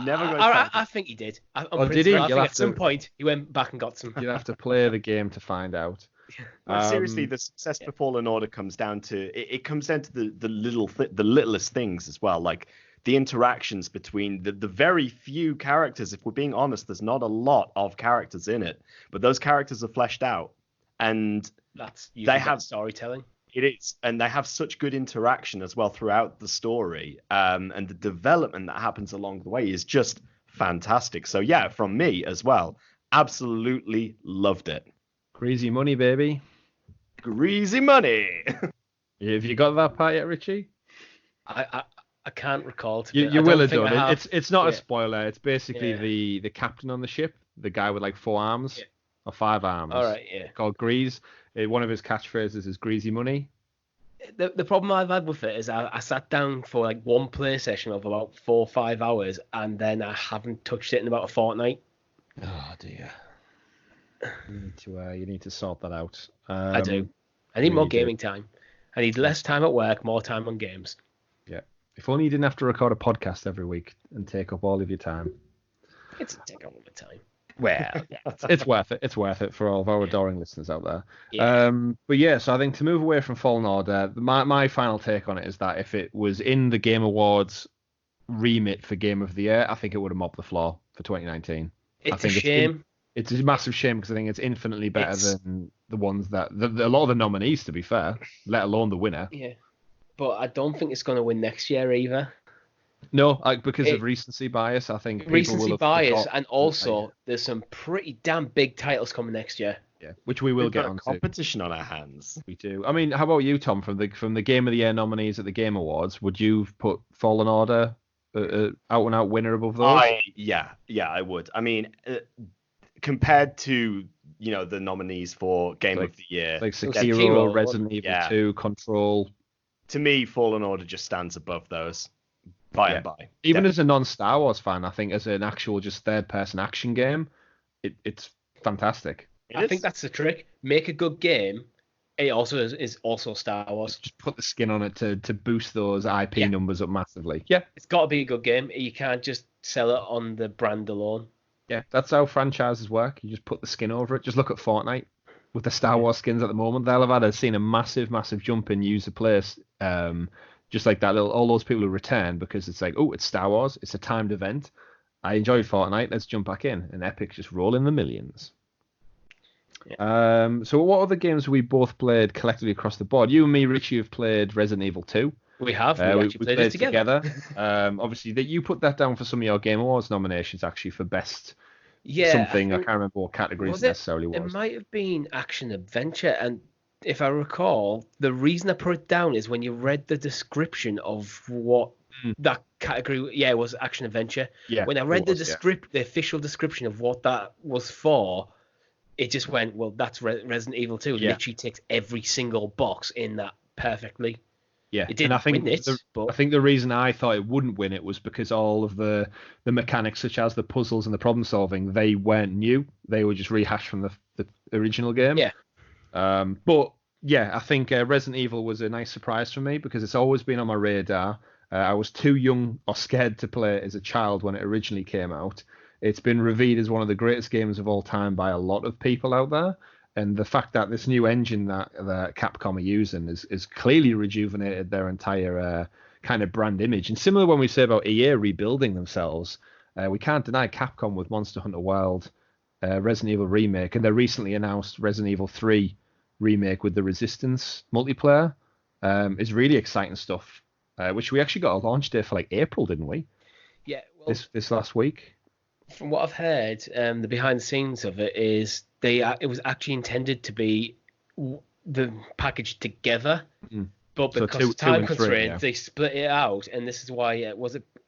Never got his
I think he did. I'm
Oh,
pretty
did he?
sure. I
You'll
think
have
at some
to-
point he went back and got some.
You'd have to play the game to find out.
But seriously, the success for Fallen Order comes down to it comes down to the littlest things as well, like the interactions between the very few characters. If we're being honest, there's not a lot of characters in it, but those characters are fleshed out, and
That's usually
They have-
storytelling.
it is, and they have such good interaction as well throughout the story, and the development that happens along the way is just fantastic. So yeah, from me as well, absolutely loved it.
Greasy money, baby.
Greasy money.
Have you got that part yet, Richie?
I can't recall.
You will have done
I
it. It's not
Yeah.
a spoiler. It's basically
Yeah.
the captain on the ship, the guy with like 4 arms
Yeah.
or 5 arms.
All right, yeah.
Called Grease. One of his catchphrases is greasy money.
The problem I've had with it is I sat down for like one play session of about 4 or 5 hours, and then I haven't touched it in about a fortnight.
Oh dear. You need to sort that out.
I do. I need more
really do.
gaming time. I need less time at work, more time on games.
Yeah. If only you didn't have to record a podcast every week and take up all of your time.
It's take all the time.
Well, it's worth it. It's worth it for all of our adoring listeners out there.
Yeah.
But yeah, so I think to move away from Fallen Order, my final take on it is that if it was in the Game Awards remit for Game of the Year, I think it would have mopped the floor for 2019.
It's a shame.
It's a massive shame because I think it's infinitely better than the ones that a lot of the nominees, to be fair, let alone the winner.
Yeah. But I don't think it's going to win next year either.
No, because of recency bias, I think people will
Recency
have
bias,
forgot-
and also there's some pretty damn big titles coming next year.
yeah, which we will
We've
get
got a
onto.
competition on our hands.
We do. I mean, how about you, Tom? From the Game of the Year nominees at the Game Awards, would you put Fallen Order out and out winner above those?
Yeah, I would. I mean, compared to the nominees for Game
Like-
of the Year,
Like
Sekiro,
Sekiro, Resident Evil
yeah.
2, Control.
to me, Fallen Order just stands above those by and by.
Even as a non-Star Wars fan, I think as an actual just third-person action game, it's fantastic.
It
I
is.
think that's the trick. Make a good game. It also is also Star Wars.
Just put the skin on it to boost those IP
Yeah.
numbers up massively. Yeah,
It's got to be a good game. You can't just sell it on the brand alone.
yeah, that's how franchises work. You just put the skin over it. Just look at Fortnite with the Star Wars skins at the moment. They'll have seen a massive jump in user place. Just like that all those people who return because it's like, oh, it's Star Wars. It's a timed event. I enjoyed Fortnite. Let's jump back in. And Epic just roll in the millions. So what other games have we both played collectively across the board? You and me, Richie, have played Resident Evil 2.
We have. We
We
actually played it together.
Obviously, that you put that down for some of your Game Awards nominations, actually, for best
Yeah.
something. I
think-
can't remember what categories
was
it
it?
necessarily
It
was.
might have been action adventure, and if I recall, the reason I put it down is when you read the description of what that category, it was action adventure.
Yeah,
When I
it
read
was,
the official description of what that was for, it just went, well, that's Resident Evil 2.
Yeah.
Literally ticks every single box in that perfectly.
Yeah,
It didn't
and I think
win it, but
I think the reason I thought it wouldn't win it was because all of the mechanics, such as the puzzles and the problem solving, they weren't new. They were just rehashed from the original game.
yeah,
But yeah, I think Resident Evil was a nice surprise for me because it's always been on my radar. I was too young or scared to play it as a child when it originally came out. It's been revered as one of the greatest games of all time by a lot of people out there. And the fact that this new engine that Capcom are using is clearly rejuvenated their entire kind of brand image. And similar when we say about EA rebuilding themselves, we can't deny Capcom with Monster Hunter World, Resident Evil Remake, and they recently announced Resident Evil 3 Remake with the Resistance multiplayer. Is really exciting stuff, which we actually got a launch day for like April, didn't we?
yeah. Well,
This last week.
from what I've heard, the behind the scenes of it is it was actually intended to be the package together, but
So
because
two
of time
and three,
constraints,
yeah.
they split it out, and this is why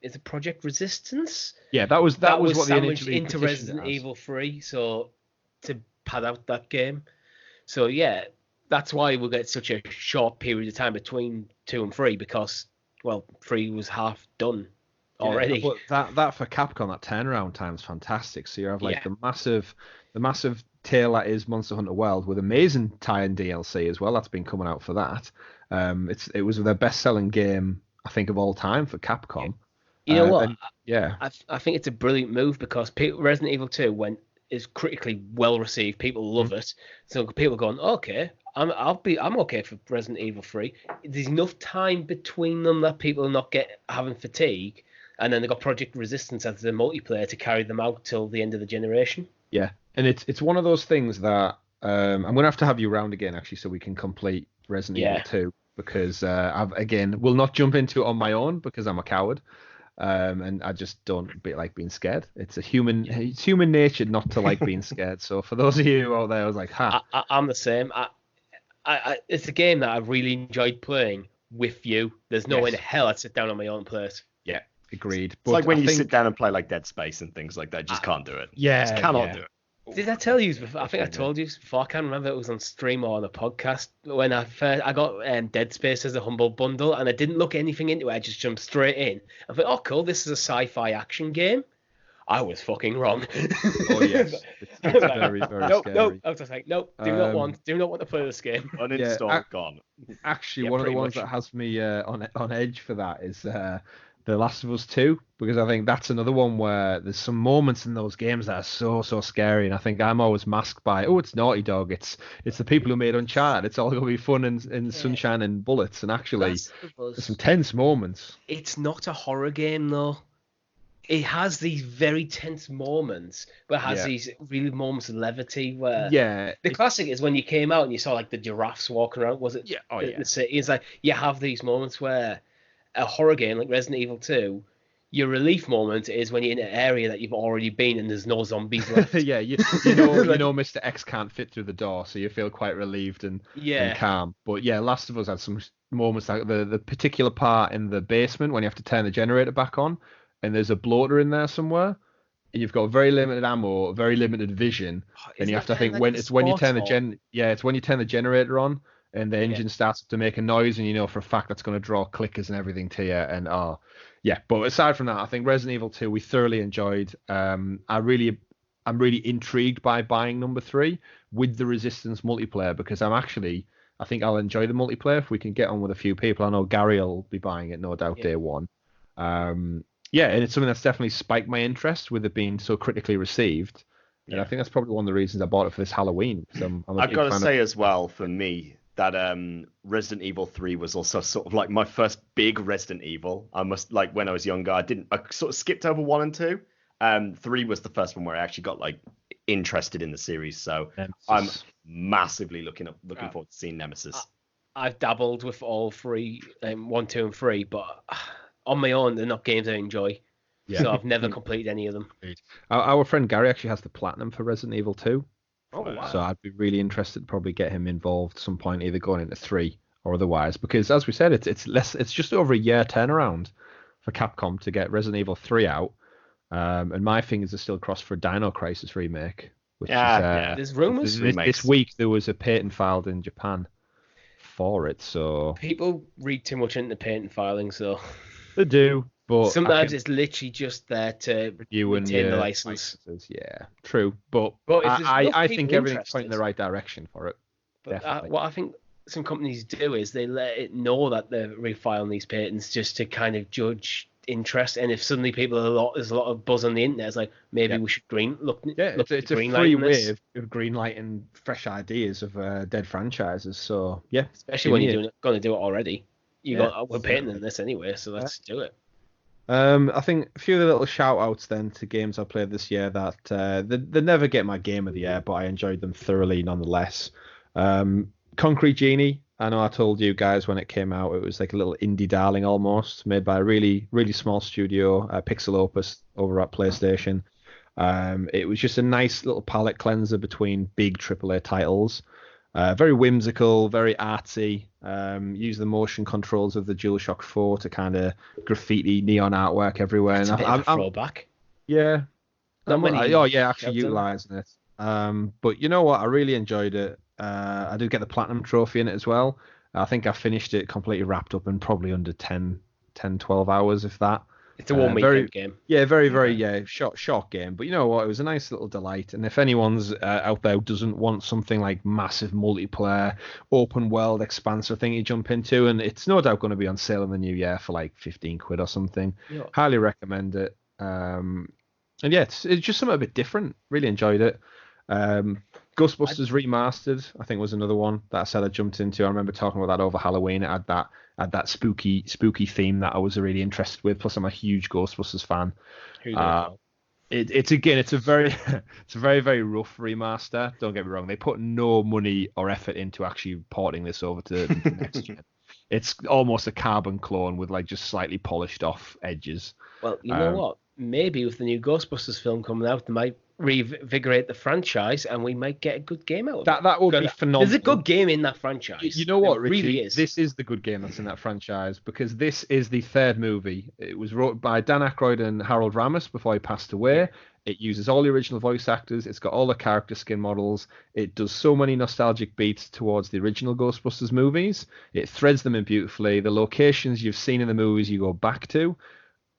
is it Project Resistance?
Yeah, that was what they
sandwiched
initially
into
petitioned it
Resident
as.
Evil 3, so to pad out that game. So yeah, that's why we'll get such a short period of time between 2 and 3 because 3 was half done already.
Yeah, but that for Capcom, that turnaround time is fantastic. So you have like the massive tail that is Monster Hunter World with amazing tie-in DLC as well. That's been coming out for that. It was their best-selling game, I think, of all time for Capcom.
You know what?
Yeah.
I think it's a brilliant move because Resident Evil 2 is critically well received. People love it. So people are going, okay, I'm okay for Resident Evil 3. There's enough time between them that people are not having fatigue. And then they got Project Resistance as the multiplayer to carry them out till the end of the generation.
Yeah, and it's one of those things that I'm gonna have you round again actually, so we can complete Resident Evil 2 because will not jump into it on my own because I'm a coward, and I just don't like being scared. It's human nature not to like being scared. So for those of you out there, I was like,
I'm the same. It's a game that I've really enjoyed playing with you. There's no way in hell I'd sit down on my own and play it.
Yeah. Agreed.
It's like when you sit down and play like Dead Space and things like that, just can't do it.
Yeah,
just cannot do it.
Did I tell you before? I think I told you before. I can't remember if it was on stream or on a podcast. When I got Dead Space as a humble bundle, and I didn't look anything into it. I just jumped straight in. I thought, oh, cool, this is a sci-fi action game. I was fucking wrong.
Oh yes, it's very scary.
Nope. I was just like, nope, do not want to play this game.
Uninstall, gone.
Actually, one of the ones that has me on edge for that is The Last of Us 2, because I think that's another one where there's some moments in those games that are so scary, and I think I'm always masked by, it's Naughty Dog, it's the people who made Uncharted, it's all going to be fun and sunshine and bullets, and actually there's some tense moments.
It's not a horror game though. It has these very tense moments, but it has these really moments of levity where the classic is when you came out and you saw like the giraffes walking around. Was it?
Yeah.
The city? It's like you have these moments where a horror game like Resident Evil 2, your relief moment is when you're in an area that you've already been and there's no zombies left.
Yeah, you know Mr. X can't fit through the door, so you feel quite relieved and calm. But yeah, Last of Us had some moments like the particular part in the basement when you have to turn the generator back on, and there's a bloater in there somewhere, and you've got very limited ammo, very limited vision, and you have to think it's when you turn the generator on and the engine starts to make a noise, and you know for a fact that's going to draw clickers and everything to you. And but aside from that, I think Resident Evil 2 we thoroughly enjoyed. I'm really intrigued by buying number 3 with the Resistance multiplayer because I think I'll enjoy the multiplayer if we can get on with a few people. I know Gary will be buying it no doubt day one. And it's something that's definitely spiked my interest with it being so critically received. And I think that's probably one of the reasons I bought it for this Halloween.
I've got to say as well, for me, that Resident Evil 3 was also sort of like my first big Resident Evil. When I was younger, I sort of skipped over 1 and 2. 3 was the first one where I actually got like interested in the series. So I'm massively looking forward to seeing Nemesis.
I've dabbled with all 3, 1, 2, and 3, but on my own, they're not games I enjoy. Yeah. So I've never completed any of them.
Our friend Gary actually has the platinum for Resident Evil 2.
Oh, wow.
So I'd be really interested to probably get him involved at some point, either going into 3 or otherwise, because as we said, it's just over a year turnaround for Capcom to get Resident Evil 3 out, and my fingers are still crossed for a Dino Crisis remake. Which is,
there's rumors.
This week there was a patent filed in Japan for it. So
People read too much into patent filings, though.
they do, but
Sometimes it's literally just there to
you and
retain the
your
license.
licenses. Yeah, true. But
But if there's enough
I
people
think everything's pointing in the
interested-
right direction for it.
But
Definitely.
what I think some companies do is they let it know that they're refiling these patents just to kind of judge interest. And if suddenly there's a lot of buzz on the internet, it's like maybe we should look
It's
at
a
green
free
lighting this.
way of greenlighting fresh ideas of dead franchises. So yeah,
Especially when you're going to do it already. We're patenting this anyway, so let's do it.
I think a few of the little shout outs then to games I played this year that they never get my game of the year, but I enjoyed them thoroughly nonetheless. Concrete Genie, I know I told you guys when it came out, it was like a little indie darling almost, made by a really, really small studio, Pixel Opus over at PlayStation. It was just a nice little palette cleanser between big AAA titles. Very whimsical, very artsy. Use the motion controls of the DualShock 4 to kind of graffiti neon artwork everywhere.
It's a bit of a throwback.
Yeah. Actually
have them.
utilising it. But you know what? I really enjoyed it. I do get the Platinum Trophy in it as well. I think I finished it completely wrapped up in probably under 10, 12 hours, if that.
It's a one weekend game.
Yeah, very short game. But you know what? It was a nice little delight. And if anyone's out there who doesn't want something like massive multiplayer, open world, expansive thing you jump into, and it's no doubt going to be on sale in the new year for like 15 quid or something. Yeah. Highly recommend it. And yeah, it's just something a bit different. Really enjoyed it. Ghostbusters Remastered, I think, was another one that I said I jumped into. I remember talking about that over Halloween. It had that spooky theme that I was really interested with. Plus, I'm a huge Ghostbusters fan. It's a very very rough remaster. Don't get me wrong. They put no money or effort into actually porting this over to the next gen. It's almost a carbon clone with like just slightly polished off edges.
Well, you know what? Maybe with the new Ghostbusters film coming out, they might reinvigorate the franchise and we might get a good game out of it.
That would be phenomenal.
There's a good game in that franchise.
You know what,
Richie?
Really is. This is the good game that's in that franchise because this is the third movie. It was wrote by Dan Aykroyd and Harold Ramis before he passed away. Yeah. It uses all the original voice actors. It's got all the character skin models. It does so many nostalgic beats towards the original Ghostbusters movies. It threads them in beautifully. The locations you've seen in the movies you go back to.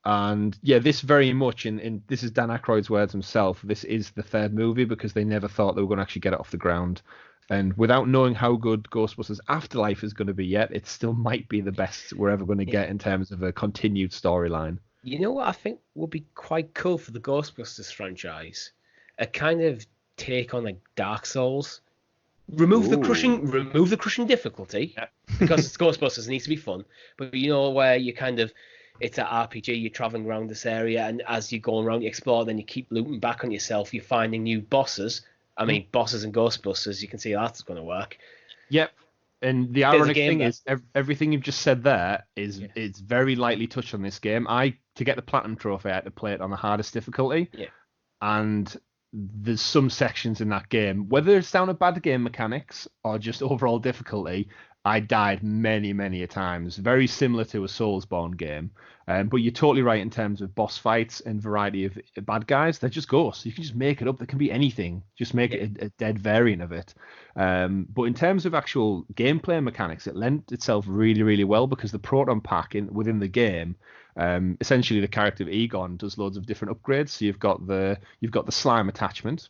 And yeah, this very much in this is Dan Aykroyd's words himself. This is the third movie because they never thought they were going to actually get it off the ground. And without knowing how good Ghostbusters Afterlife is going to be yet, it still might be the best we're ever going to get in terms of a continued storyline.
You know what I think would be quite cool for the Ghostbusters franchise? A kind of take on like Dark Souls. Remove the crushing difficulty because it's Ghostbusters. It needs to be fun. But you know where you kind of it's an RPG, you're traveling around this area, and as you're going around, you explore, then you keep looping back on yourself, you're finding new bosses. I mean, bosses and Ghostbusters, you can see that's going to work.
Yep. And the ironic thing is, everything you've just said there is very lightly touched on this game. To get the Platinum Trophy, I had to play it on the hardest difficulty.
Yeah.
And there's some sections in that game, whether it's down to bad game mechanics or just overall difficulty, I died many, many a times. Very similar to a Soulsborne game. But you're totally right in terms of boss fights and variety of bad guys. They're just ghosts. You can just make it up. There can be anything. Just make it a dead variant of it. But in terms of actual gameplay mechanics, it lent itself really, really well because the Proton Pack within the game, essentially the character of Egon does loads of different upgrades. So you've got the slime attachment,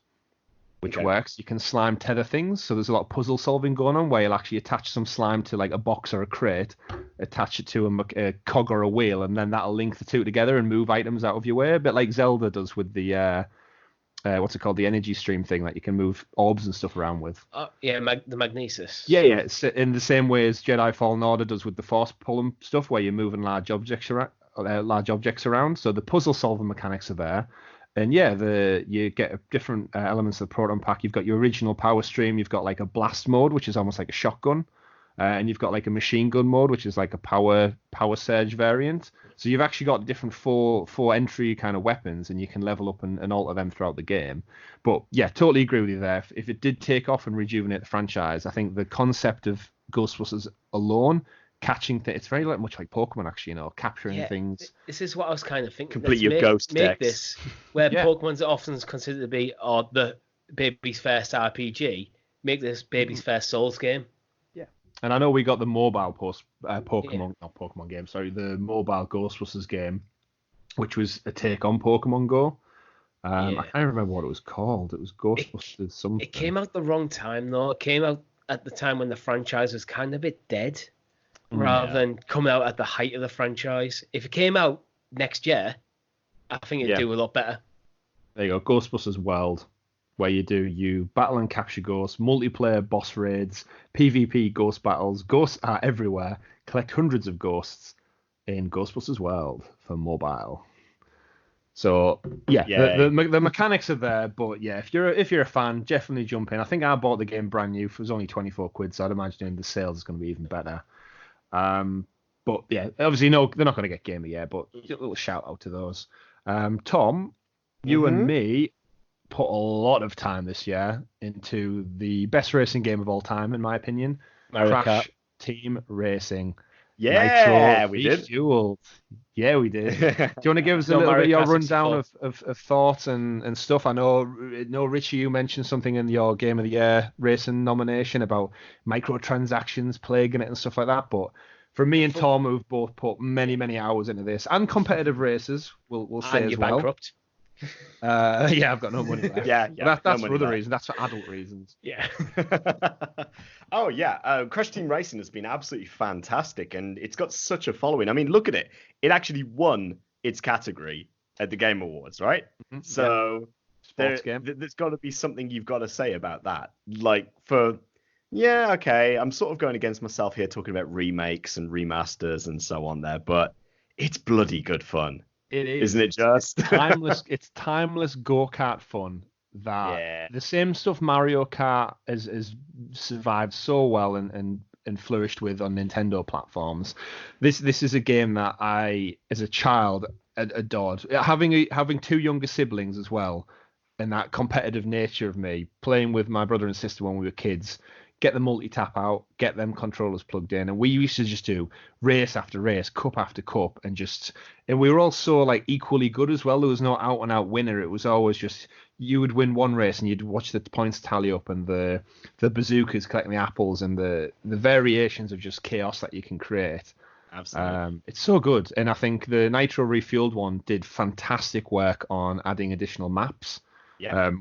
which works. You can slime tether things, so there's a lot of puzzle solving going on where you'll actually attach some slime to like a box or a crate, attach it to a cog or a wheel, and then that'll link the two together and move items out of your way, a bit like Zelda does with the what's it called, the energy stream thing that you can move orbs and stuff around with.
The magnesis.
Yeah, it's in the same way as Jedi Fallen Order does with the force pulling stuff, where you're moving large objects around. So the puzzle solving mechanics are there. And yeah, you get different elements of the Proton Pack. You've got your original power stream. You've got like a blast mode, which is almost like a shotgun. And you've got like a machine gun mode, which is like a power surge variant. So you've actually got different four entry kind of weapons, and you can level up and alter them throughout the game. But yeah, totally agree with you there. If it did take off and rejuvenate the franchise, I think the concept of Ghostbusters alone, catching it's very much like Pokemon, actually, capturing things.
This is what I was kind of thinking.
Complete your ghost
make
decks.
This where Pokemon's often considered to be the baby's first RPG. Make this baby's first Souls game.
And I know we got the mobile Pokemon,
Yeah.
not Pokemon game, sorry, the mobile Ghostbusters game, which was a take on Pokemon Go. I
Yeah.
can't remember what it was called. It was Ghostbusters something.
It came out the wrong time though. It came out at the time when the franchise was kind of a bit dead, rather than coming out at the height of the franchise. If it came out next year, I think it'd do a lot better.
There you go, Ghostbusters World, where you battle and capture ghosts, multiplayer boss raids, PvP ghost battles. Ghosts are everywhere. Collect hundreds of ghosts in Ghostbusters World for mobile. So the mechanics are there, but yeah, if you're a fan, definitely jump in. I think I bought the game brand new. It was only 24 quid, so I'd imagine the sales is going to be even better. But yeah, obviously no, they're not going to get Game of the Year, but a little shout out to those. Tom, you and me put a lot of time this year into the best racing game of all time, in my opinion,
Mario
Crash
Kart.
Team Racing.
Yeah,
Nitro
we did.
Refueled. Yeah, we did. Do you want to give us a little bit of your rundown of thoughts and stuff? I know, Richie, you mentioned something in your Game of the Year racing nomination about microtransactions plaguing it and stuff like that. But for me and Tom, who've both put many, many hours into this, and competitive races, we'll say
And
as
you're
well.
bankrupt.
Yeah, I've got no money left.
Yeah,
That's
no
for
money
other
left.
reasons. That's for adult reasons.
Yeah.
Oh yeah, Crash Team Racing has been absolutely fantastic, and it's got such a following. I mean, look at it; it actually won its category at the Game Awards, right?
Mm-hmm.
So
Sports game.
there's got to be something you've got to say about that. Like okay, I'm sort of going against myself here, talking about remakes and remasters and so on there, but it's bloody good fun.
It is,
isn't it? Just
timeless. It's timeless go-kart fun. That the same stuff Mario Kart has survived so well and flourished with on Nintendo platforms. This is a game that I, as a child, adored. Having two younger siblings as well, and that competitive nature of me playing with my brother and sister when we were kids. Get the multi-tap out, get them controllers plugged in, and we used to just do race after race, cup after cup, and we were all so like equally good as well. There was no out-and-out winner. It was always just you would win one race and you'd watch the points tally up and the bazookas collecting the apples and the variations of just chaos that you can create.
Absolutely.
It's so good, and I think the Nitro Refueled one did fantastic work on adding additional maps.
Yeah.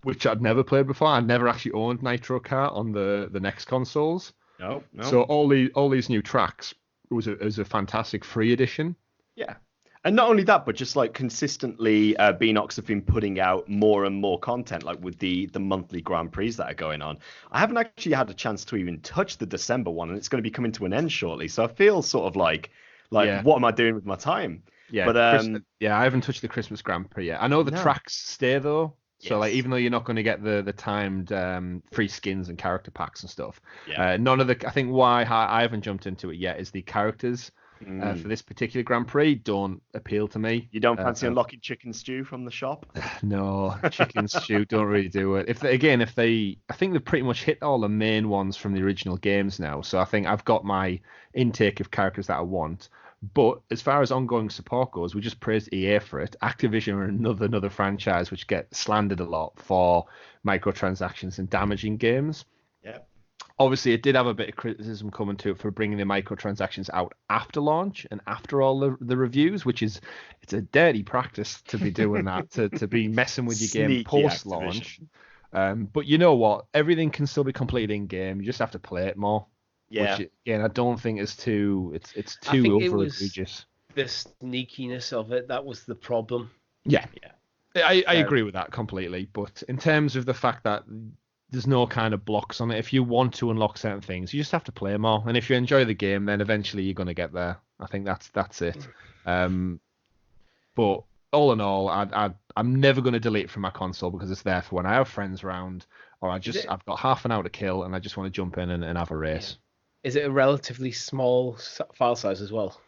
Which I'd never played before. I'd never actually owned Nitro Kart on the next consoles.
No.
So all these new tracks was a fantastic free edition.
Yeah. And not only that, but just like consistently, Beanox have been putting out more and more content, like with the monthly Grand Prix that are going on. I haven't actually had a chance to even touch the December one, and it's going to be coming to an end shortly. So I feel sort of like what am I doing with my time?
Yeah,
but
I haven't touched the Christmas Grand Prix yet. I know the tracks stay though. So like even though you're not going to get the timed free skins and character packs and stuff, none of I think why I haven't jumped into it yet is the characters for this particular Grand Prix don't appeal to me.
You don't fancy unlocking chicken stew from the shop?
No, chicken stew don't really do it. I think they've pretty much hit all the main ones from the original games now. So I think I've got my intake of characters that I want. But as far as ongoing support goes, we just praised EA for it. Activision are another franchise which get slandered a lot for microtransactions and damaging games.
Yeah.
Obviously, it did have a bit of criticism coming to it for bringing the microtransactions out after launch and after all the reviews, which it's a dirty practice to be doing that, to be messing with your game post-launch. But you know what? Everything can still be completed in-game. You just have to play it more.
Yeah.
Which, again, I don't think it's too over egregious.
The sneakiness of it, that was the problem.
Yeah. I agree with that completely. But in terms of the fact that there's no kind of blocks on it, if you want to unlock certain things, you just have to play more. And if you enjoy the game, then eventually you're going to get there. I think that's it. But all in all, I'm never going to delete it from my console because it's there for when I have friends around, or I've got half an hour to kill and I just want to jump in and have a race.
Yeah. Is it a relatively small file size as well?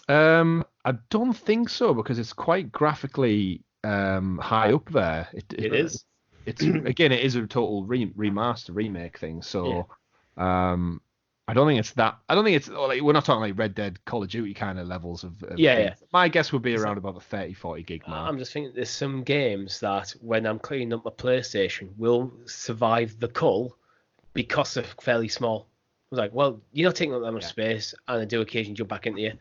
I don't think so because it's quite graphically high up there. It is. It's again, it is a total remaster remake thing. So I don't think it's that. I don't think it's like we're not talking like Red Dead, Call of Duty kind of levels of My guess would be around about the 30-40 gig mark.
I'm just thinking there's some games that when I'm cleaning up my PlayStation will survive the cull because they're fairly small. was like, well, you're not taking up that much
Yeah.
space, and I do occasionally jump back into you.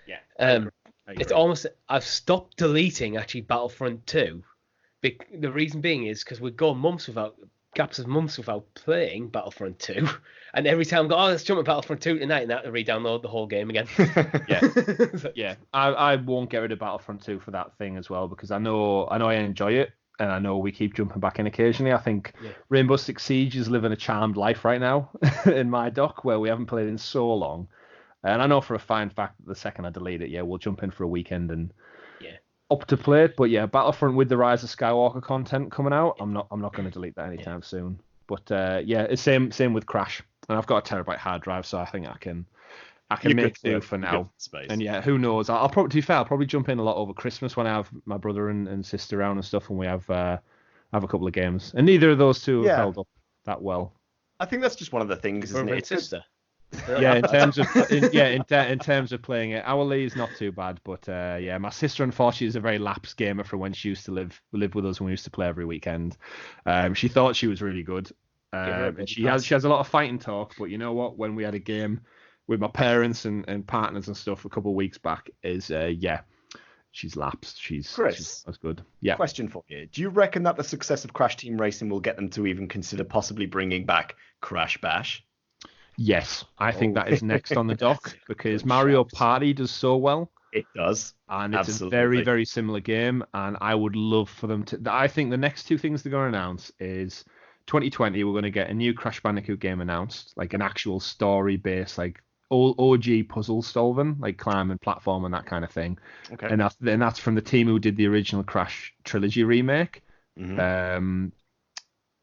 Yeah.
It's almost, I've stopped deleting actually Battlefront 2. The reason being is because we'd go gaps of months without playing Battlefront 2, and every time I go, let's jump at Battlefront 2 tonight, and I have to re-download the whole game again.
Yeah. I won't get rid of Battlefront 2 for that thing as well, because I know I enjoy it, and I know we keep jumping back in occasionally. I think Rainbow Six Siege is living a charmed life right now in my dock, where we haven't played in so long. And I know for a fine fact that the second I delete it, we'll jump in for a weekend and up to play it. But yeah, Battlefront with the Rise of Skywalker content coming out, I'm not going to delete that anytime soon. But it's same with Crash, and I've got a terabyte hard drive, so I think I can make do for now. And who knows? I'll probably jump in a lot over Christmas when I have my brother and sister around and stuff, and we have a couple of games. And neither of those two have held up that well.
I think that's just one of the things, isn't it?
Sister.
Yeah, in terms of playing it, our Lee is not too bad, but my sister unfortunately is a very lapsed gamer from when she used to live with us when we used to play every weekend. She thought she was really good, and she has a lot of fighting talk. But you know what? When we had a game with my parents and partners and stuff a couple of weeks back, she's lapsed.
Chris,
that's good. Yeah.
Question for you: do you reckon that the success of Crash Team Racing will get them to even consider possibly bringing back Crash Bash?
Yes, I think that is next on the dock, because Mario Party does so well.
It does.
And it's a very, very similar game, and I would love for them to... I think the next two things they're going to announce is 2020, we're going to get a new Crash Bandicoot game announced, like an actual story-based, like OG puzzle solving, like climb and platform and that kind of thing.
Okay.
And that's from the team who did the original Crash trilogy remake.
Mm-hmm.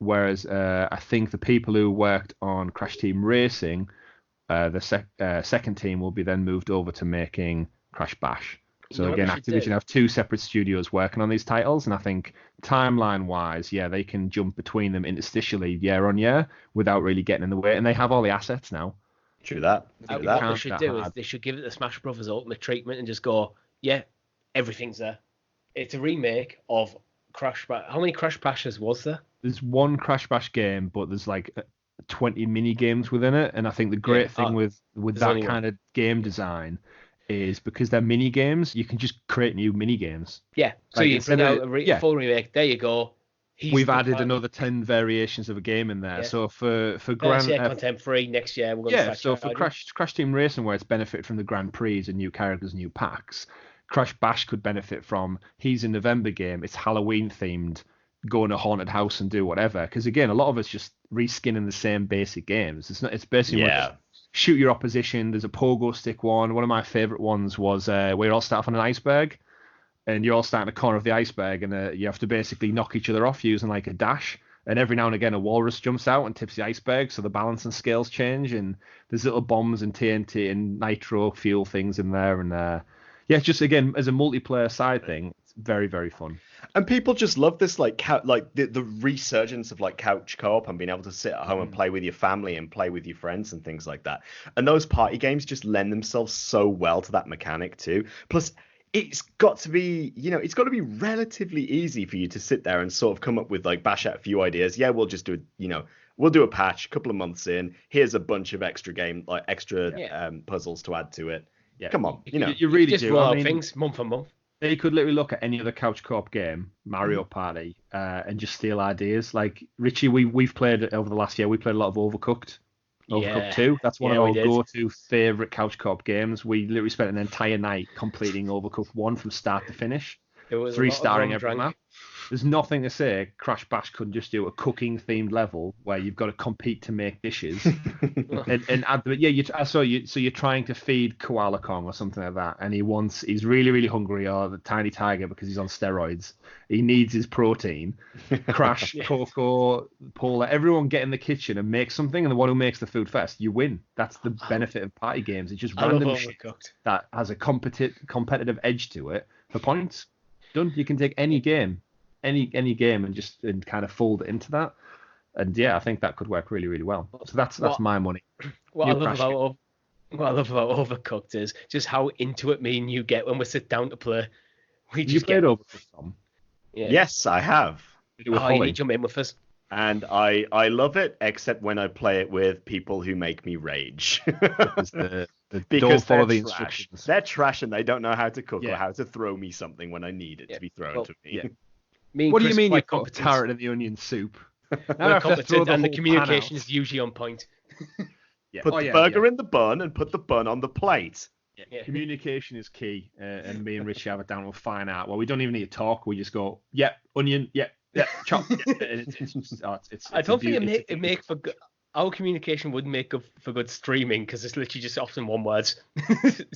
Whereas I think the people who worked on Crash Team Racing, the second team will be then moved over to making Crash Bash. So again, Activision have two separate studios working on these titles, and I think timeline-wise, they can jump between them interstitially year on year without really getting in the way, and they have all the assets now.
True that.
What they should do is they should give it the Smash Brothers Ultimate treatment and just go, everything's there. It's a remake of Crash Bash. How many Crash Bashes was there?
There's one Crash Bash game, but there's like 20 mini games within it. And I think the great thing with that kind of game design is because they're mini games, you can just create new mini games.
Yeah. So you bring out a full remake. There you go.
We've added another 10 variations of a game in there. Yeah. So for Grand
content free next year, we're going to
so for Crash Team Racing, where it's benefited from the Grand Prix and new characters, new packs, Crash Bash could benefit from he's a November game, it's Halloween themed, go in a haunted house and do whatever. Because again, a lot of us just reskinning the same basic games. It's basically shoot your opposition. There's a pogo stick one. One of my favorite ones was where you all start off on an iceberg, and you're all starting at the corner of the iceberg, and you have to basically knock each other off using like a dash. And every now and again, a walrus jumps out and tips the iceberg, so the balance and scales change. And there's little bombs and TNT and nitro fuel things in there. And just again as a multiplayer side thing, it's very, very fun.
And people just love this the resurgence of like couch co-op and being able to sit at home and play with your family and play with your friends and things like that. And those party games just lend themselves so well to that mechanic too. Plus, it's got to be relatively easy for you to sit there and sort of come up with like bash out a few ideas. Yeah, we'll just do we'll do a patch a couple of months in. Here's a bunch of extra puzzles to add to it. Yeah, come on,
you really
just
do.
roll out things month on month.
They could literally look at any other couch co-op game, Mario Party, and just steal ideas. Like Richie, we've played over the last year. We played a lot of Overcooked 2. That's one of our go-to favorite couch co-op games. We literally spent an entire night completing Overcooked 1 from start to finish, 3-starring every map. There's nothing to say Crash Bash couldn't just do a cooking themed level where you've got to compete to make dishes and add the, so you're trying to feed Koala Kong or something like that, and he's really, really hungry, or the tiny tiger because he's on steroids. He needs his protein. Crash, Coco, Paula, everyone get in the kitchen and make something, and the one who makes the food first, you win. That's the benefit of party games. It's just random shit that has a competitive edge to it for points. Done. You can take any game. Any game and kind of fold it into that, and I think that could work really, really well. So that's my money.
What I love about Overcooked is just how into it me and you get when we sit down to play.
You played Overcooked, Tom?
Yeah. Yes, I have.
You need to jump in with us.
And I love it, except when I play it with people who make me rage.
Because
Because
don't follow
they're
the
trash.
instructions.
They're trash and they don't know how to cook
Yeah.
or how to throw me something when I need it to be thrown to me.
Yeah.
Me and
What do
Chris
you
are
mean you
quite
put a
competent.
carrot in the onion soup? Now I
We're
have to throw
competent,
the
and the
whole
communication
pan
is usually on point.
Yeah.
Put the burger in the bun and put the bun on the plate.
Yeah.
Communication is key, and me and Richie have it down to a fine art. Well, we don't even need to talk. We just go, yep, onion, yep, chop.
I don't think it make for good. Our communication would make up for good streaming because it's literally just often one word.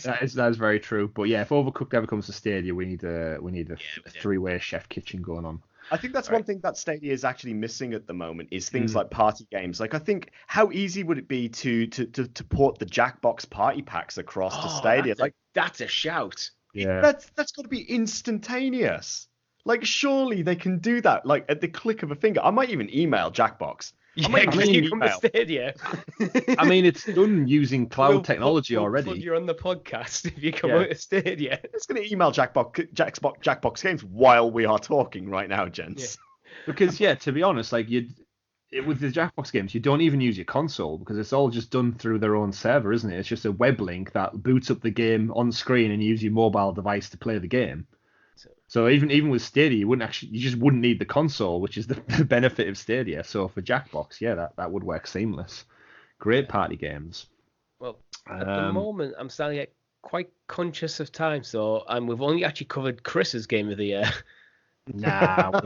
That is very true. But yeah, if Overcooked ever comes to Stadia, we need a three-way chef kitchen going on.
I think that's one thing that Stadia is actually missing at the moment is things like party games. Like, I think how easy would it be to port the Jackbox party packs across to Stadia?
That's a shout.
Yeah,
that's got to be instantaneous. Like, surely they can do that. Like at the click of a finger. I might even email Jackbox.
Yeah, because you come to Stadia.
I mean, it's done using cloud technology already.
You're on the podcast if you come out to Stadia.
It's going to email Jackbox games while we are talking right now, gents.
Yeah. Because to be honest, like with the Jackbox games, you don't even use your console because it's all just done through their own server, isn't it? It's just a web link that boots up the game on screen and you use your mobile device to play the game. So even with Stadia, you just wouldn't need the console, which is the benefit of Stadia. So for Jackbox, that would work seamless. Great party games.
Well, at the moment, I'm starting to get quite conscious of time, and we've only actually covered Chris's game of the year.
Nah,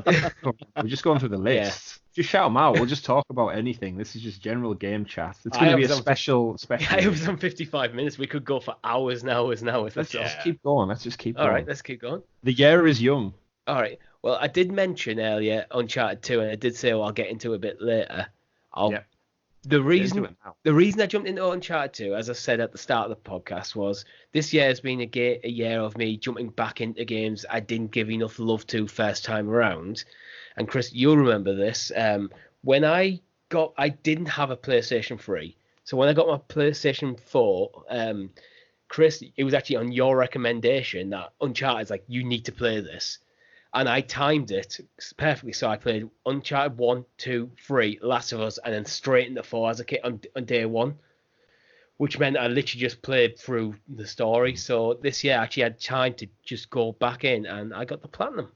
we're just going through the list. Yeah. Just shout them out. We'll just talk about anything. This is just general game chat. It's going to be a special.
Yeah, it was on 55 minutes. We could go for hours and hours and hours.
Let's just keep going.
All right, let's keep going.
The year is young.
All right. Well, I did mention earlier Uncharted 2, and I did say, I'll get into it a bit later. The reason I jumped into Uncharted 2, as I said at the start of the podcast, was this year has been a year of me jumping back into games I didn't give enough love to first time around. And Chris, you'll remember this. When I didn't have a PlayStation 3. So when I got my PlayStation 4, Chris, it was actually on your recommendation that Uncharted's like, you need to play this. And I timed it perfectly. So I played Uncharted 1, 2, 3, Last of Us, and then straight into 4 as a kid on day one, which meant I literally just played through the story. So this year I actually had time to just go back in, and I got the platinum.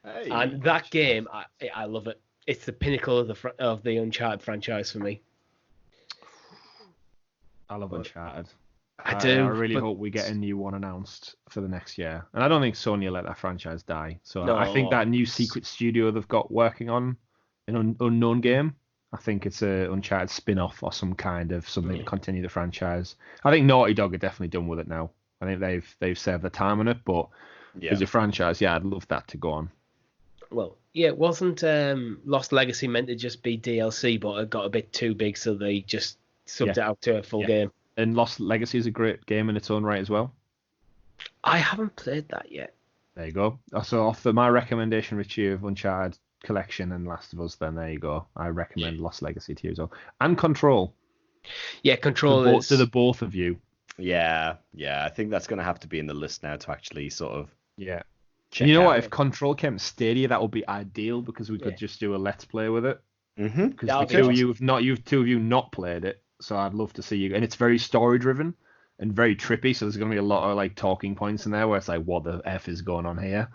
Hey,
and that game, I love it. It's the pinnacle of the Uncharted franchise for me.
I love Uncharted.
I do.
I really hope we get a new one announced for the next year. And I don't think Sony will let that franchise die. So I think that new secret studio they've got working on an unknown game, I think it's a Uncharted spin-off or some kind of something to continue the franchise. I think Naughty Dog are definitely done with it now. I think they've served their time on it, but as a franchise, I'd love that to go on.
Well, it wasn't Lost Legacy meant to just be DLC, but it got a bit too big, so they just subbed it out to a full game.
And Lost Legacy is a great game in its own right as well.
I haven't played that yet.
There you go. So off my recommendation, Richie, of Uncharted Collection and Last of Us, then there you go. I recommend Lost Legacy to you as well. And Control.
Yeah, Control
to the both of you.
Yeah. I think that's going to have to be in the list now to actually sort of
And you know what? If Control came to Stadia, that would be ideal because we could just do a Let's Play with it.
Mm-hmm.
Because the two of you not played it. So I'd love to see you. And it's very story driven and very trippy. So there's going to be a lot of like talking points in there where it's like, what the F is going on here?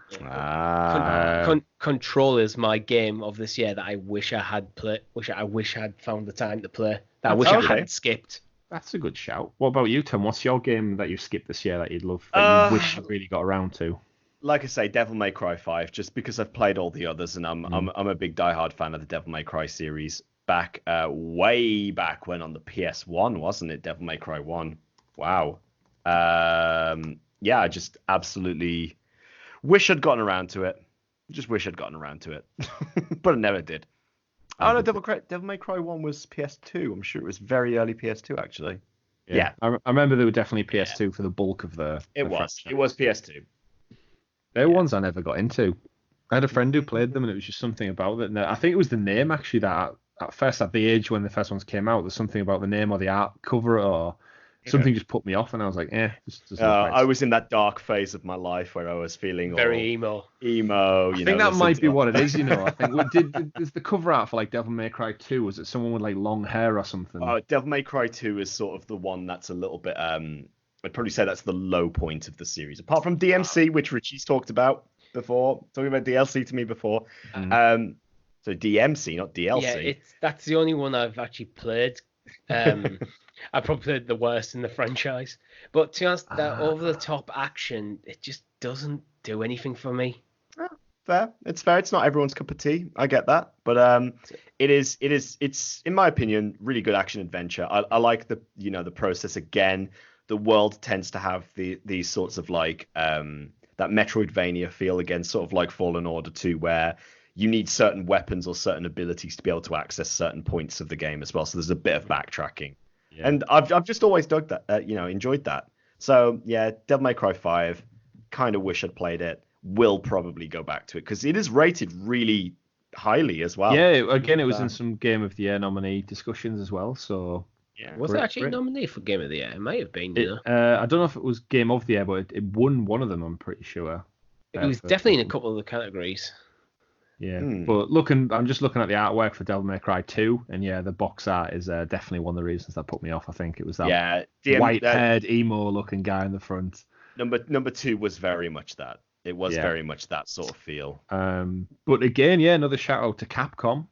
Control is my game of this year that I wish I had played. I wish I had found the time to play. That I wish I hadn't skipped.
That's a good shout. What about you, Tom? What's your game that you skipped this year that you'd love, that you wish you really got around to?
Like I say, Devil May Cry 5, just because I've played all the others and I'm a big diehard fan of the Devil May Cry series. Way back when on the PS1, wasn't it? Devil May Cry 1. Wow. I just absolutely wish I'd gotten around to it. But I never did. Oh no, Devil May Cry 1 was PS2. I'm sure it was very early PS2 actually. Yeah.
I remember there were definitely PS2 for the bulk of the.
It was PS2.
They're ones I never got into. I had a friend who played them, and it was just something about it. I think it was the name actually that at first, at the age when the first ones came out, there's something about the name or the art cover or something just put me off, and I was like, this doesn't look right.
I was in that dark phase of my life where I was feeling
very emo.
I think that might be what it is, I think is the cover art for like Devil May Cry 2, was it someone with like long hair or something?
Devil May Cry 2 is sort of the one that's a little bit I'd probably say that's the low point of the series, apart from DMC, which Richie's talked about before, talking about DLC to me before. So DMC, not DLC.
Yeah, that's the only one I've actually played. I probably played the worst in the franchise. But to be honest, that over-the-top action, it just doesn't do anything for me.
Fair. It's fair. It's not everyone's cup of tea. I get that. But it's in my opinion, really good action adventure. I like the process again. The world tends to have these sorts of like that Metroidvania feel again, sort of like Fallen Order 2, where you need certain weapons or certain abilities to be able to access certain points of the game as well. So there's a bit of backtracking. Yeah. And I've just always dug that, enjoyed that. So yeah, Devil May Cry 5, kind of wish I'd played it. Will probably go back to it because it is rated really highly as well.
Yeah, again, it was in some Game of the Year nominee discussions as well. So
yeah, was it actually nominated for Game of the Year? It might have been.
I don't know if it was Game of the Year, but it won one of them. I'm pretty sure.
It was definitely in a couple of the categories.
Yeah, but I'm just looking at the artwork for Devil May Cry 2, and yeah, the box art is definitely one of the reasons that put me off. I think it was that white-haired, emo-looking guy in the front.
Number 2 was very much that. It was very much that sort of feel.
But again, another shout out to Capcom,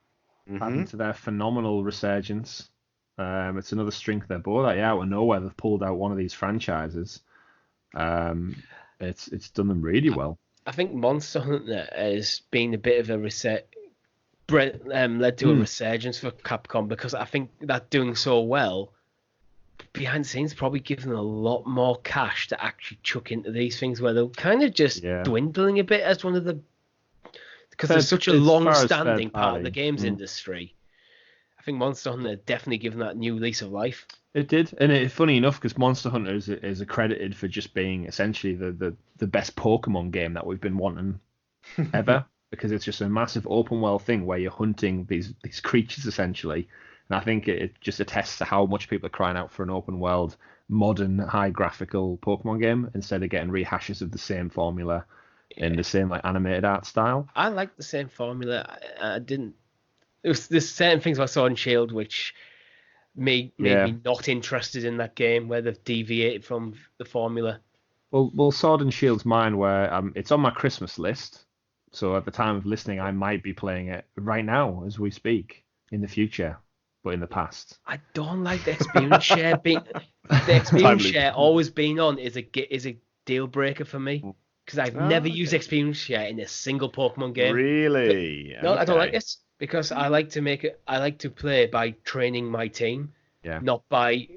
adding to their phenomenal resurgence. It's another string to their bow that out of nowhere they've pulled out one of these franchises. It's done them really well.
I think Monster Hunter has been a bit of a led to a resurgence for Capcom, because I think that doing so well behind the scenes probably given a lot more cash to actually chuck into these things, where they're kind of just dwindling a bit as one of the, because there's such a long-standing part of the games industry. I think Monster Hunter definitely given that new lease of life.
It did, and it's funny enough because Monster Hunter is accredited for just being essentially the best Pokemon game that we've been wanting ever, because it's just a massive open world thing where you're hunting these creatures essentially, and I think it just attests to how much people are crying out for an open world, modern, high graphical Pokemon game instead of getting rehashes of the same formula in the same like animated art style.
I like the same formula. There's certain things about Sword and Shield which made me not interested in that game, where they've deviated from the formula.
Well, Sword and Shield's mine, where it's on my Christmas list. So at the time of listening, I might be playing it right now as we speak, in the future, but in the past.
I don't like the experience share being. The experience share always being on is a deal breaker for me, because I've never used experience share in a single Pokemon game.
Really?
No, I don't like it. Because I like to play by training my team, not by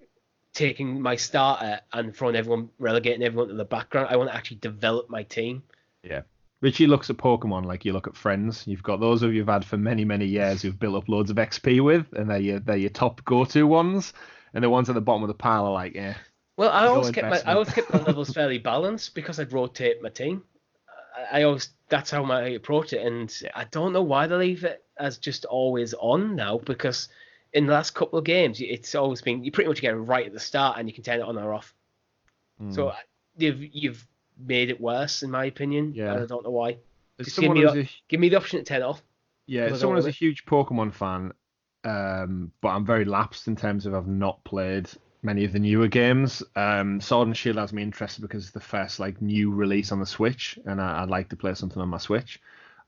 taking my starter and relegating everyone to the background. I want to actually develop my team.
Yeah. Richie looks at Pokemon like you look at friends. You've got those of you've had for many, many years who've built up loads of XP with, and they're your top go-to ones, and the ones at the bottom of the pile are like,
Well, I always kept my levels fairly balanced because I'd rotate my team. That's how I approach it, and I don't know why they leave it as just always on now, because in the last couple of games it's always been, you pretty much get it right at the start and you can turn it on or off. So you've made it worse, in my opinion. I don't know why. Just give me the option to turn it off.
Yeah, someone who's a huge Pokemon fan, but I'm very lapsed in terms of I've not played many of the newer games. Sword and Shield has me interested because it's the first like new release on the Switch, and I'd like to play something on my Switch.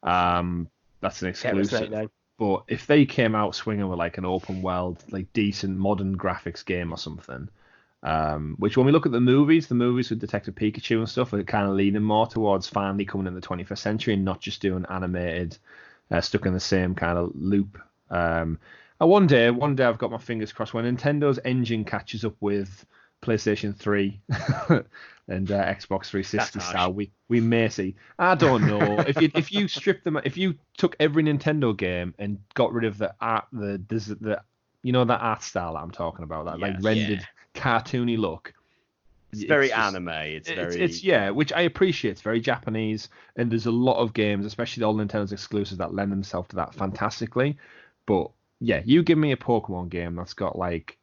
That's an exclusive. But if they came out swinging with like an open world, like decent modern graphics game or something, which when we look at the movies with Detective Pikachu and stuff, are kind of leaning more towards finally coming in the 21st century and not just doing animated, stuck in the same kind of loop. One day I've got my fingers crossed when Nintendo's engine catches up with PlayStation 3 and Xbox 360 style, we may see. I don't know. if you strip them, if you took every Nintendo game and got rid of the art, the that art style that I'm talking about, that rendered cartoony look.
It's very anime. It's
which I appreciate. It's very Japanese, and there's a lot of games, especially all Nintendo's exclusives, that lend themselves to that fantastically. But yeah, you give me a Pokemon game that's got like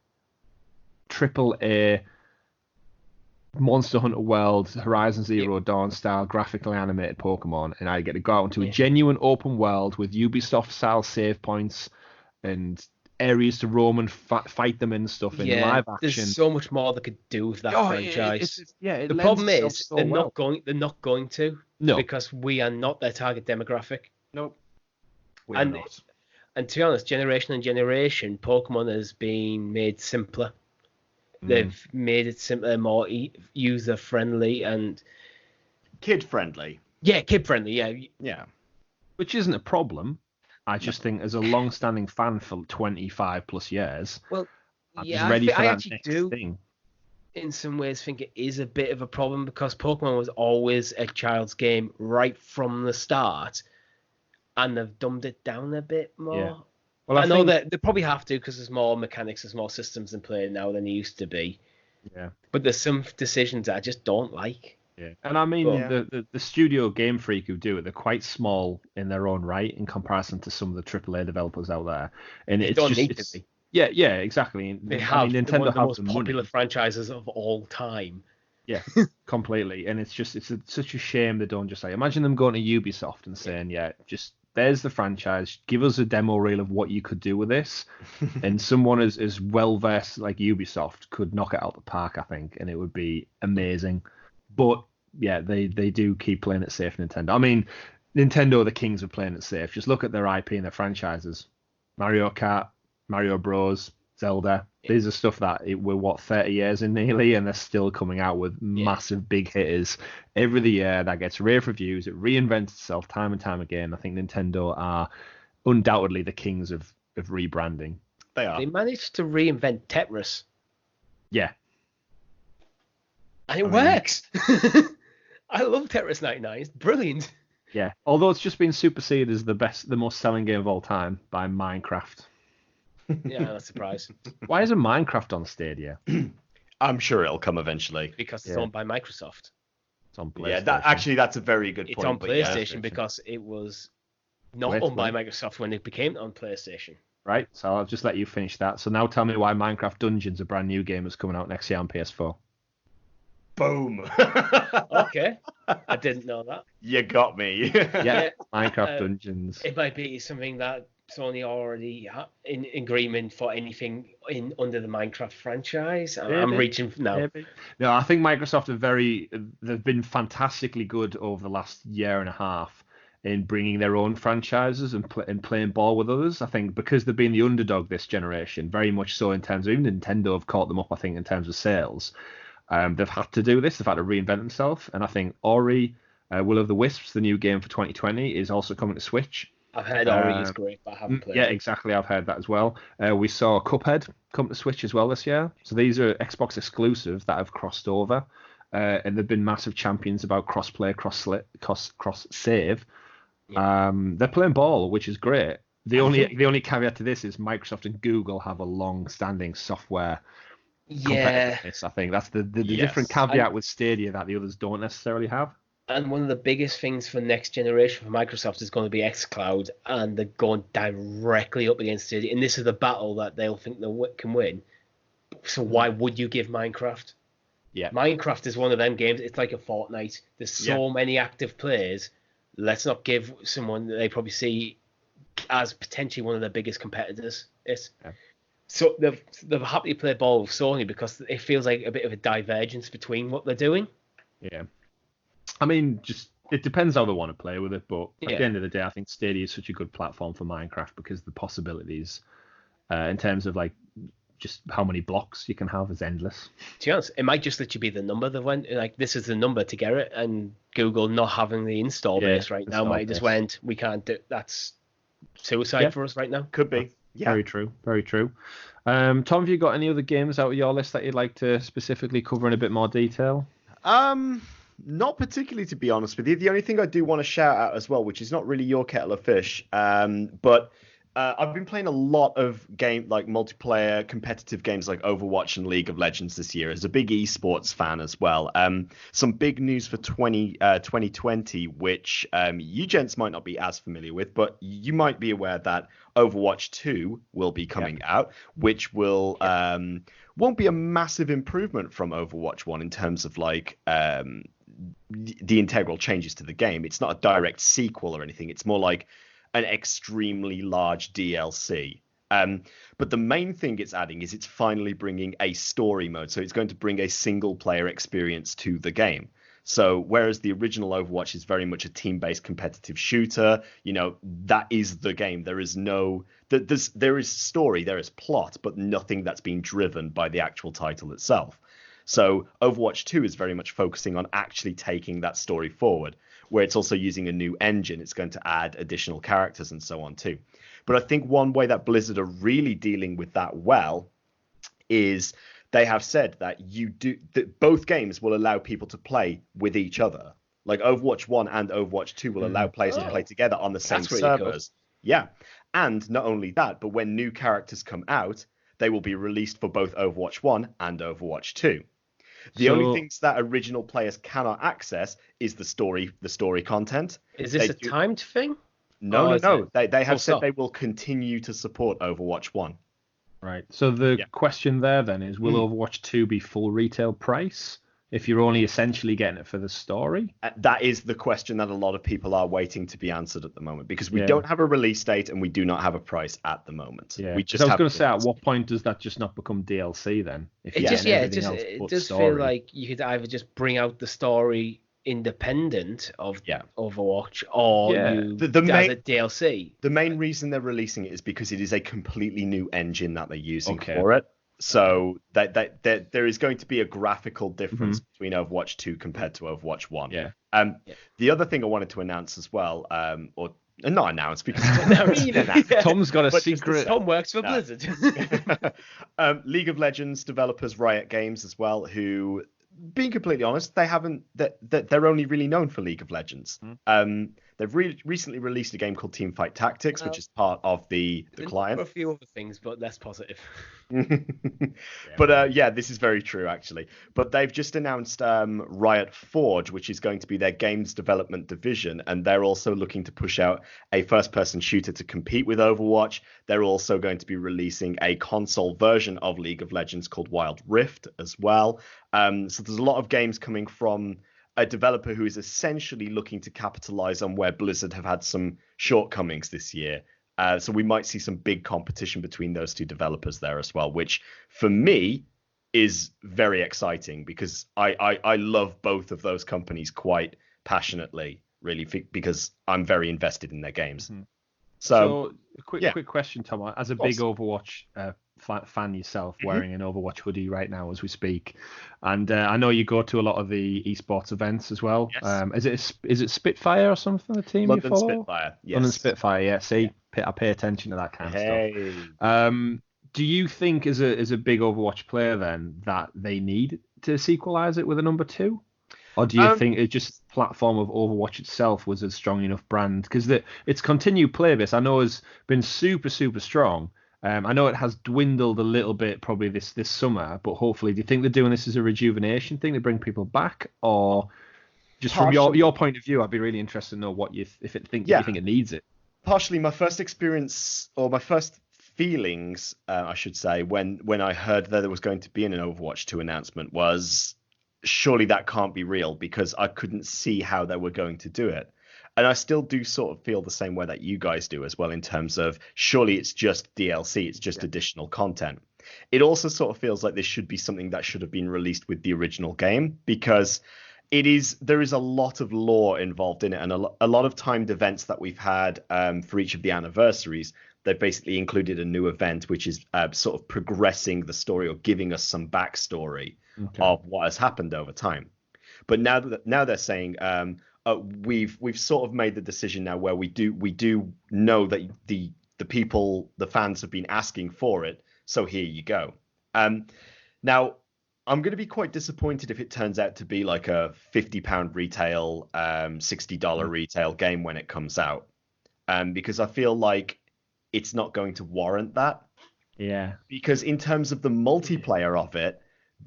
AAA Monster Hunter World, Horizon
Yeah.
Zero Dawn style graphically animated Pokemon, and I get to go out into a
Yeah.
genuine open world with Ubisoft style save points and areas to roam and fight them and stuff in
Yeah,
live
there's
action.
so much more they could do with that franchise.
It
The
lends
problem
itself
is
so well.
they're not going to
No,
because we are not their target demographic.
nope, we're
And
not.
and to be honest, generation and generation, Pokemon has been made simpler.
Mm.
They've made it simpler, more user friendly, and
Kid friendly.
yeah, kid friendly. Yeah,
Yeah.
Which isn't a problem. I just think as a long-standing fan for 25 plus years,
well,
I'm
yeah,
just ready for
I
that
actually
next
do.
thing.
In some ways, think it is a bit of a problem because Pokemon was always a child's game right from the start, and they've dumbed it down a bit more.
Yeah. Well,
I know
think,
that they probably have to because there's more mechanics, there's more systems in play now than there used to be.
Yeah.
But there's some decisions that I just don't like.
Yeah. And I mean,
Yeah.
the studio Game Freak who do it, they're quite small in their own right in comparison to some of the AAA developers out there. And
They
it's
don't
just,
need
it's,
to be.
Yeah, exactly.
They
I
have
mean,
one
Nintendo
of the
have
most
the money.
popular franchises of all time.
Yeah, completely. And it's just such a shame they don't just like imagine them going to Ubisoft and saying, yeah, just there's the franchise. Give us a demo reel of what you could do with this. And someone as well versed like Ubisoft could knock it out the park, I think, and it would be amazing. But yeah, they do keep playing it safe, Nintendo. I mean, Nintendo are the kings of playing it safe. Just look at their IP and their franchises. Mario Kart, Mario Bros, Zelda. These are stuff that we're 30 years in nearly, and they're still coming out with massive big hitters every year that gets rave reviews. It reinvents itself time and time again. I think Nintendo are undoubtedly the kings of rebranding.
They are.
They managed to reinvent Tetris,
Yeah.
and it works. I love Tetris 99. It's brilliant.
Yeah. Although it's just been superseded as the most selling game of all time by Minecraft.
Yeah, not surprised.
Why isn't Minecraft on Stadia?
I'm sure it'll come eventually.
Because it's
Yeah.
owned by Microsoft.
It's on PlayStation.
Yeah, that's a very good point.
It's on
but yeah.
PlayStation because it was not
Wait,
owned by
wait.
Microsoft when it became on PlayStation.
Right. So I'll just let you finish that. So now tell me why Minecraft Dungeons, a brand new game, is coming out next year on PS4.
Boom.
Okay, I didn't know that.
You got me.
Yeah. Minecraft
Uh,
Dungeons.
It might be something that Sony already in agreement for anything under the Minecraft franchise. I'm
Maybe.
reaching now.
Maybe. No, I think Microsoft they've been fantastically good over the last year and a half in bringing their own franchises and playing ball with others. I think because they've been the underdog this generation, very much so in terms of even Nintendo have caught them up, I think, in terms of sales. They've had to do this. They've had to reinvent themselves. And I think Ori, Will of the Wisps, the new game for 2020, is also coming to Switch.
I've heard Ori is great, but I haven't played
Yeah,
it.
exactly. I've heard that as well. We saw Cuphead come to Switch as well this year. So these are Xbox exclusives that have crossed over. And they've been massive champions about cross-play, cross-save.
Yeah.
They're playing ball, which is great. The only caveat to this is Microsoft and Google have a long-standing software
Yeah,
competitiveness. I think that's the
Yes.
different caveat with Stadia that the others don't necessarily have.
and one of the biggest things for next generation for Microsoft is going to be xCloud, and they're going directly up against it. And this is the battle that they'll think they can win. So why would you give Minecraft?
Yeah.
Minecraft is one of them games. It's like a Fortnite. There's so many active players. Let's not give someone that they probably see as potentially one of their biggest competitors. So they're happy to play ball with Sony because it feels like a bit of a divergence between what they're doing.
Yeah. I mean, just it depends how they want to play with it, but at
Yeah.
the end of the day, I think Stadia is such a good platform for Minecraft because the possibilities, in terms of like just how many blocks you can have, is endless.
To be honest, it might just literally be the number that went like this is the number to get it, and Google not having the install base right now might have just went, we can't do that's suicide for us right now.
Could be. Yeah.
Very true. Very true. Tom, have you got any other games out of your list that you'd like to specifically cover in a bit more detail?
Not particularly, to be honest with you. The only thing I do want to shout out as well, which is not really your kettle of fish, but I've been playing a lot of multiplayer competitive games like Overwatch and League of Legends this year as a big esports fan as well. Some big news for 2020, which you gents might not be as familiar with, but you might be aware that Overwatch 2 will be coming out, which will won't be a massive improvement from Overwatch 1 in terms of like the integral changes to the game. It's not a direct sequel or anything. It's more like an extremely large DLC. But the main thing it's adding is it's finally bringing a story mode. So it's going to bring a single player experience to the game. So whereas the original Overwatch is very much a team-based competitive shooter, you know, that is the game. There is no, there is story, there is plot, but nothing that's being driven by the actual title itself. So Overwatch 2 is very much focusing on actually taking that story forward, where it's also using a new engine. It's going to add additional characters and so on too. But I think one way that Blizzard are really dealing with that well is they have said that that both games will allow people to play with each other. Like Overwatch 1 and Overwatch 2 will allow players to play together on the same servers. Yeah. And not only that, but when new characters come out, they will be released for both Overwatch 1 and Overwatch 2. The only things that original players cannot access is the story content.
Is this a timed thing?
No. They have said they will continue to support Overwatch 1.
Right. So the question there then is, will Overwatch 2 be full retail price if you're only essentially getting it for the story?
That is the question that a lot of people are waiting to be answered at the moment, because we don't have a release date and we do not have a price at the moment.
Yeah. I was going to say, at what point does that just not become DLC then?
If it does feel like you could either just bring out the story independent of Overwatch, or as a DLC.
The main reason they're releasing it is because it is a completely new engine that they're using for it. So that there is going to be a graphical difference between Overwatch 2 compared to Overwatch 1.
Yeah.
The other thing I wanted to announce as well, or not announce because
Tom's got a secret.
Tom works for Blizzard.
League of Legends developers Riot Games as well, who, being completely honest, they're only really known for League of Legends. They've recently released a game called Teamfight Tactics, which is part of the client.
For a few other things, but less positive.
But this is very true, actually. But they've just announced Riot Forge, which is going to be their games development division, and they're also looking to push out a first-person shooter to compete with Overwatch. They're also going to be releasing a console version of League of Legends called Wild Rift as well. So there's a lot of games coming from a developer who is essentially looking to capitalize on where Blizzard have had some shortcomings this year. So we might see some big competition between those two developers there as well, which for me is very exciting, because I love both of those companies quite passionately, really, because I'm very invested in their games.
So a quick question, Tom. As a big Overwatch fan yourself, wearing an Overwatch hoodie right now as we speak, and I know you go to a lot of the esports events as well. Yes. Is it Spitfire or something, the team
London
you follow?
Spitfire. Yes.
London Spitfire. Yeah. See, I pay attention to that kind of stuff. Do you think, as a big Overwatch player, then that they need to sequelize it with a number 2? Or do you think it just platform of Overwatch itself was a strong enough brand? Because its continued play base, I know, has been super, super strong. I know it has dwindled a little bit probably this summer, but hopefully, do you think they're doing this as a rejuvenation thing to bring people back? Or just from your point of view, I'd be really interested to know what you think it needs it.
Partially, my first experience, or my first feelings, I should say, when I heard that there was going to be an Overwatch 2 announcement was, surely that can't be real, because I couldn't see how they were going to do it. And I still do sort of feel the same way that you guys do as well, in terms of surely it's just DLC, it's just additional content. It also sort of feels like this should be something that should have been released with the original game, because there is a lot of lore involved in it, and a lot of timed events that we've had for each of the anniversaries. They've basically included a new event which is sort of progressing the story, or giving us some backstory of what has happened over time. But now they're saying we've sort of made the decision now where we do know that the fans have been asking for it, so here you go. Now I'm going to be quite disappointed if it turns out to be like a £50 retail, $60 retail game when it comes out, because I feel like it's not going to warrant that.
Yeah.
Because in terms of the multiplayer of it,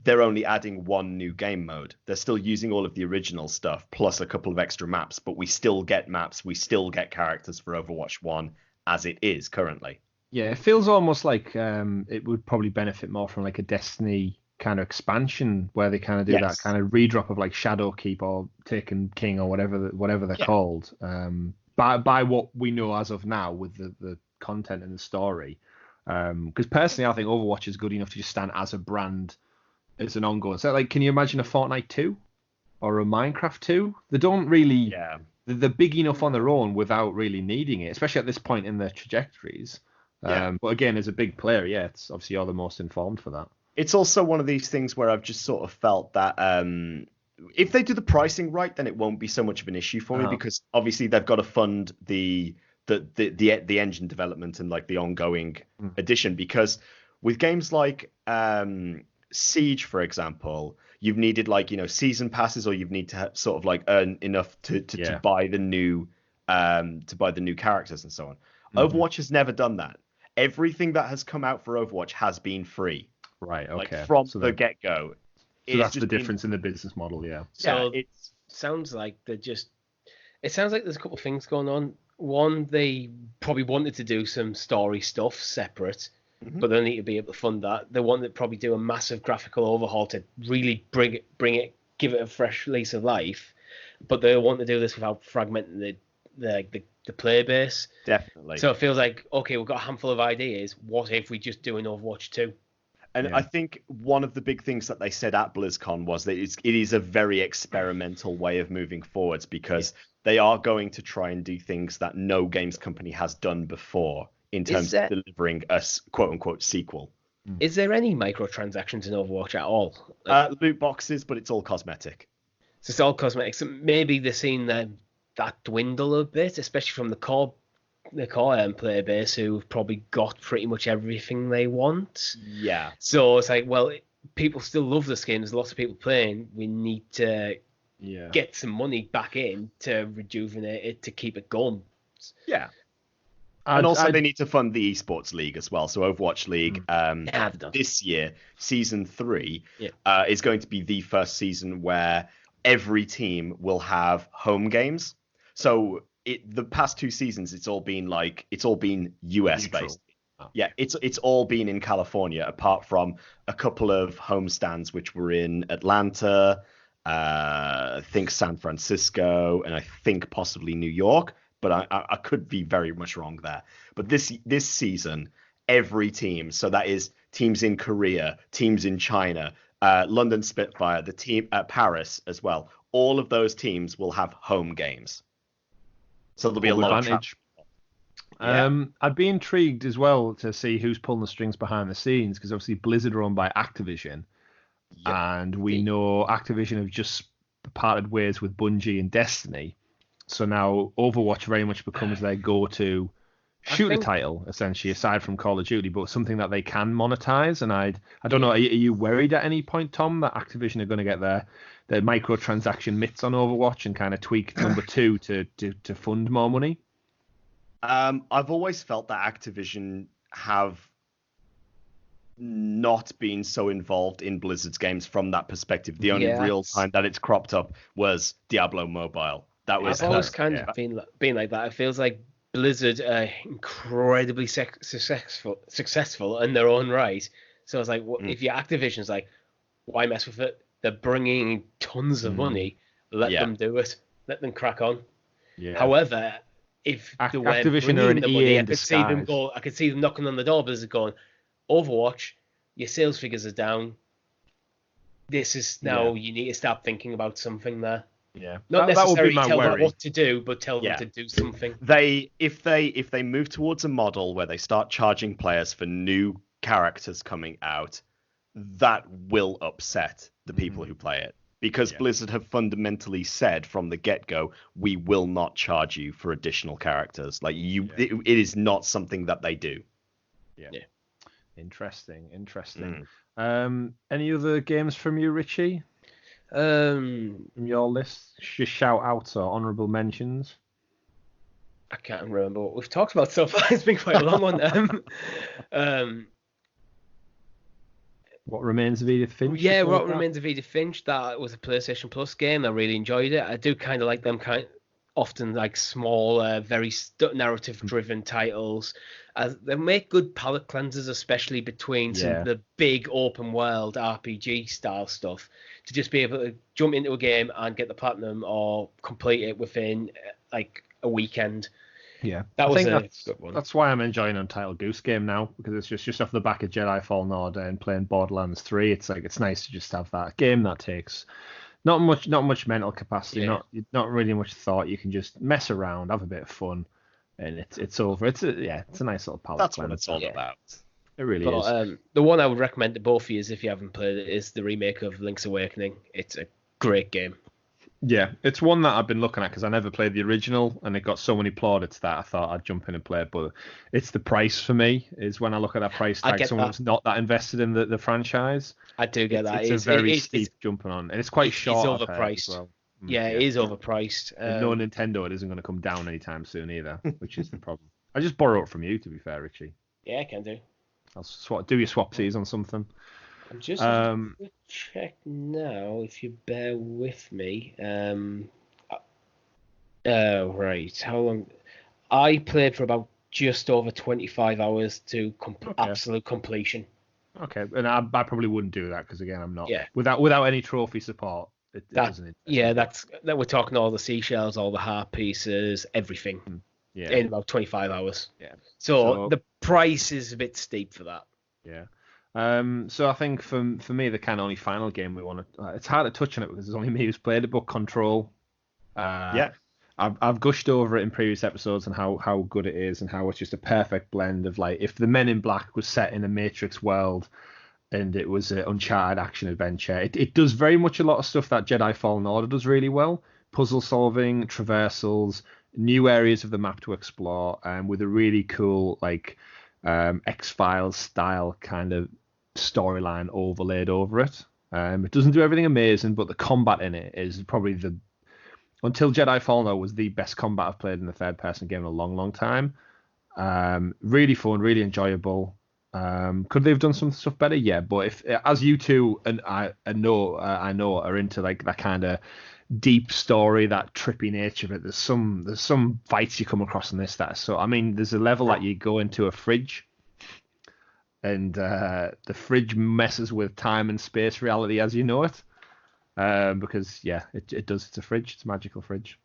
they're only adding one new game mode. They're still using all of the original stuff, plus a couple of extra maps, but we still get maps, we still get characters for Overwatch 1 as it is currently.
Yeah, it feels almost like it would probably benefit more from like a Destiny kind of expansion where they kind of do that
Yes.
kind of redrop of like Shadowkeep or Taken King or whatever they're
Yeah.
called. By what we know as of now with the content and the story. Because personally, I think Overwatch is good enough to just stand as a brand as an ongoing. So like, can you imagine a Fortnite 2 or a Minecraft 2? They don't really.
Yeah.
They're big enough on their own without really needing it, especially at this point in their trajectories.
Yeah.
But again, as a big player, yeah, it's obviously you're the most informed for that.
It's also one of these things where I've just sort of felt that if they do the pricing right, then it won't be so much of an issue for me, because obviously they've got to fund the engine development and like the ongoing addition. Because with games like Siege, for example, you've needed like season passes, or you've need to sort of like earn enough to buy the new characters and so on. Overwatch has never done that. Everything that has come out for Overwatch has been free.
Right. Okay.
Like from the get-go.
So that's the difference in the business model, yeah.
So
it
sounds like it sounds like there's a couple of things going on. One, they probably wanted to do some story stuff separate, but they need to be able to fund that. They wanted to probably do a massive graphical overhaul to really bring it, give it a fresh lease of life, but they want to do this without fragmenting the player base.
Definitely.
So it feels like, okay, we've got a handful of ideas. What if we just do an Overwatch 2?
And I think one of the big things that they said at BlizzCon was that it is a very experimental way of moving forwards, because they are going to try and do things that no games company has done before in terms of delivering a quote-unquote sequel.
Is there any microtransactions in Overwatch at all?
Loot boxes, but it's all cosmetic.
So it's all cosmetics. Maybe they're seeing that dwindle a bit, especially from the core player base, who've probably got pretty much everything they want.
Yeah.
So it's like, well, people still love this game. There's lots of people playing. We need to get some money back in to rejuvenate it, to keep it going.
Yeah. And also they need to fund the esports league as well. So Overwatch League this year, season 3, is going to be the first season where every team will have home games. So the past 2 seasons, it's all been US based. Yeah, it's all been in California, apart from a couple of home stands which were in Atlanta, I think San Francisco, and I think possibly New York. But I could be very much wrong there. But this season, every team, so that is teams in Korea, teams in China, London Spitfire, the team at Paris as well, all of those teams will have home games. So there'll be a lot of advantage.
I'd be intrigued as well to see who's pulling the strings behind the scenes, because obviously Blizzard are owned by Activision, and we know Activision have just parted ways with Bungie and Destiny. So now Overwatch very much becomes their go-to shooter title, essentially, aside from Call of Duty, but something that they can monetize. And I don't know, are you worried at any point, Tom, that Activision are going to get their microtransaction mitts on Overwatch and kind of tweak number 2 to fund more money?
I've always felt that Activision have not been so involved in Blizzard's games from that perspective. The only real time that it's cropped up was Diablo Mobile. That was
I've always kind of been like that. It feels like Blizzard are incredibly successful in their own right. So it's like, if your Activision's like, why mess with it? They're bringing in tons of money. Let them do it. Let them crack on. Yeah. However, if they were
Activision are an
the
EA
money,
in disguise.
I could see them knocking on the door, Blizzard going, Overwatch, your sales figures are down. This is now you need to start thinking about something there.
Yeah,
not necessarily tell them what to do, but tell them to do something.
If they move towards a model where they start charging players for new characters coming out, that will upset the people who play it, because Blizzard have fundamentally said from the get-go, we will not charge you for additional characters. Like it is not something that they do.
Yeah. Interesting. Any other games from you, Richie? From your list, just shout outs or honourable mentions.
I can't remember what we've talked about so far. It's been quite a long one.
What Remains of Edith Finch?
Yeah, What Remains of Edith Finch. That was a PlayStation Plus game. I really enjoyed it. I do kind of like them often like small, very narrative-driven titles. They make good palate cleansers, especially between some of the big open-world RPG style stuff. To just be able to jump into a game and get the platinum or complete it within like a weekend.
Yeah,
that was a
good one. That's why I'm enjoying Untitled Goose Game now, because it's just off the back of Jedi Fallen Order and playing Borderlands 3. It's like it's nice to just have that game that takes not much mental capacity, not really much thought. You can just mess around, have a bit of fun, and it's over. It's a nice little palate.
That's what it's all about.
It really is.
The one I would recommend to both of you, if you haven't played it, is the remake of Link's Awakening. It's a great game.
Yeah, it's one that I've been looking at because I never played the original, and it got so many plaudits that I thought I'd jump in and play it. But it's the price for me, is when I look at that price tag, someone who's not that invested in the franchise.
I do get that.
It's a very steep jumping on, and it's quite short.
It's overpriced. As well. Yeah, it is overpriced.
No Nintendo, it isn't going to come down anytime soon either, which is the problem. I just borrow it from you, to be fair, Richie.
Yeah, I can do.
I'll do your swapsies on something.
I'm just going to check now, if you bear with me. Right. How long? I played for about just over 25 hours to absolute completion.
Okay, and I probably wouldn't do that because, again, I'm not.
Yeah.
Without any trophy support, it doesn't.
Yeah, that we're talking all the seashells, all the heart pieces, everything.
Yeah.
In about 25 hours.
Yeah.
So the price is a bit steep for that.
Yeah. So I think for me, the kind of only final game we want to... it's hard to touch on it because there's only me who's played it, but Control. I've gushed over it in previous episodes and how good it is and how it's just a perfect blend of, like, if the Men in Black was set in a Matrix world and it was an Uncharted action adventure, it does very much a lot of stuff that Jedi Fallen Order does really well. Puzzle solving, traversals, new areas of the map to explore, with a really cool, like, X-Files style kind of storyline overlaid over it. It doesn't do everything amazing, but the combat in it is probably until Jedi Fallen Order was the best combat I've played in a third-person game in a long, long time. Really fun, really enjoyable. Could they have done some stuff better? Yeah, but if, as you two and I know are into like that kind of deep story, that trippy nature of it, there's some fights you come across in this that. So I mean, there's a level that you go into a fridge, and the fridge messes with time and space reality as you know it. Because it does. It's a fridge. It's a magical fridge.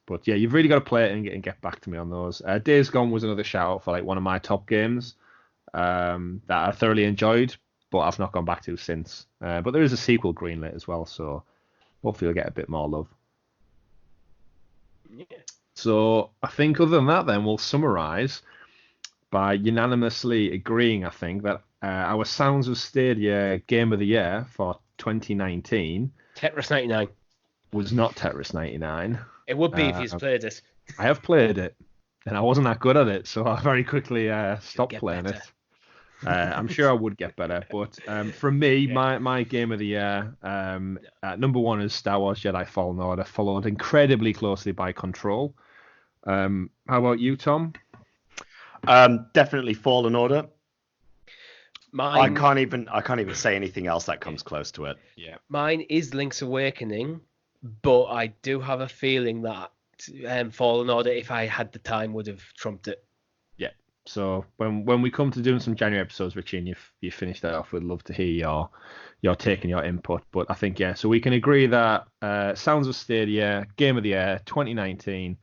But yeah, you've really got to play it and get back to me on those. Days Gone was another shout out for like one of my top games that I thoroughly enjoyed, but I've not gone back to since. But there is a sequel greenlit as well, so hopefully you'll get a bit more love.
Yeah.
So I think other than that, then we'll summarise by unanimously agreeing, I think, that our Sounds of Stadia Game of the Year for 2019
Tetris 99
was not Tetris 99.
It would be if you've played it.
I have played it, and I wasn't that good at it, so I very quickly stopped playing it. I'm sure I would get better, but from me, my Game of the Year, number one is Star Wars Jedi Fallen Order, followed incredibly closely by Control. How about you, Tom?
Definitely Fallen Order.
Mine,
I can't even say anything else that comes close to it.
Yeah. Mine is Link's Awakening, but I do have a feeling that Fallen Order, if I had the time, would have trumped it.
Yeah. So when we come to doing some January episodes, Richie, and you finished that off, we'd love to hear your take and your input. But I think so we can agree that Sounds of Stadia Game of the Year 2019,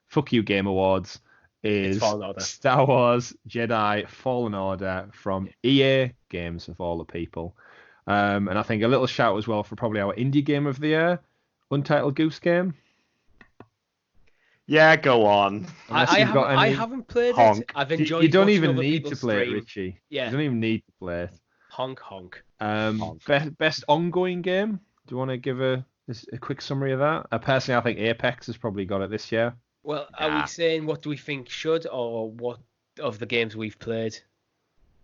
Fuck You Game Awards, is Star Wars Jedi Fallen Order from EA Games of all the people. And I think a little shout as well for probably our indie game of the year, Untitled Goose Game.
Yeah, go on.
I haven't played it. I've enjoyed it.
You don't even need to play it, Richie.
Yeah.
You don't even need to play it.
Honk.
Best ongoing game? Do you want to give a quick summary of that? Personally, I think Apex has probably got it this year.
Well, are we saying what do we think should, or what of the games we've played?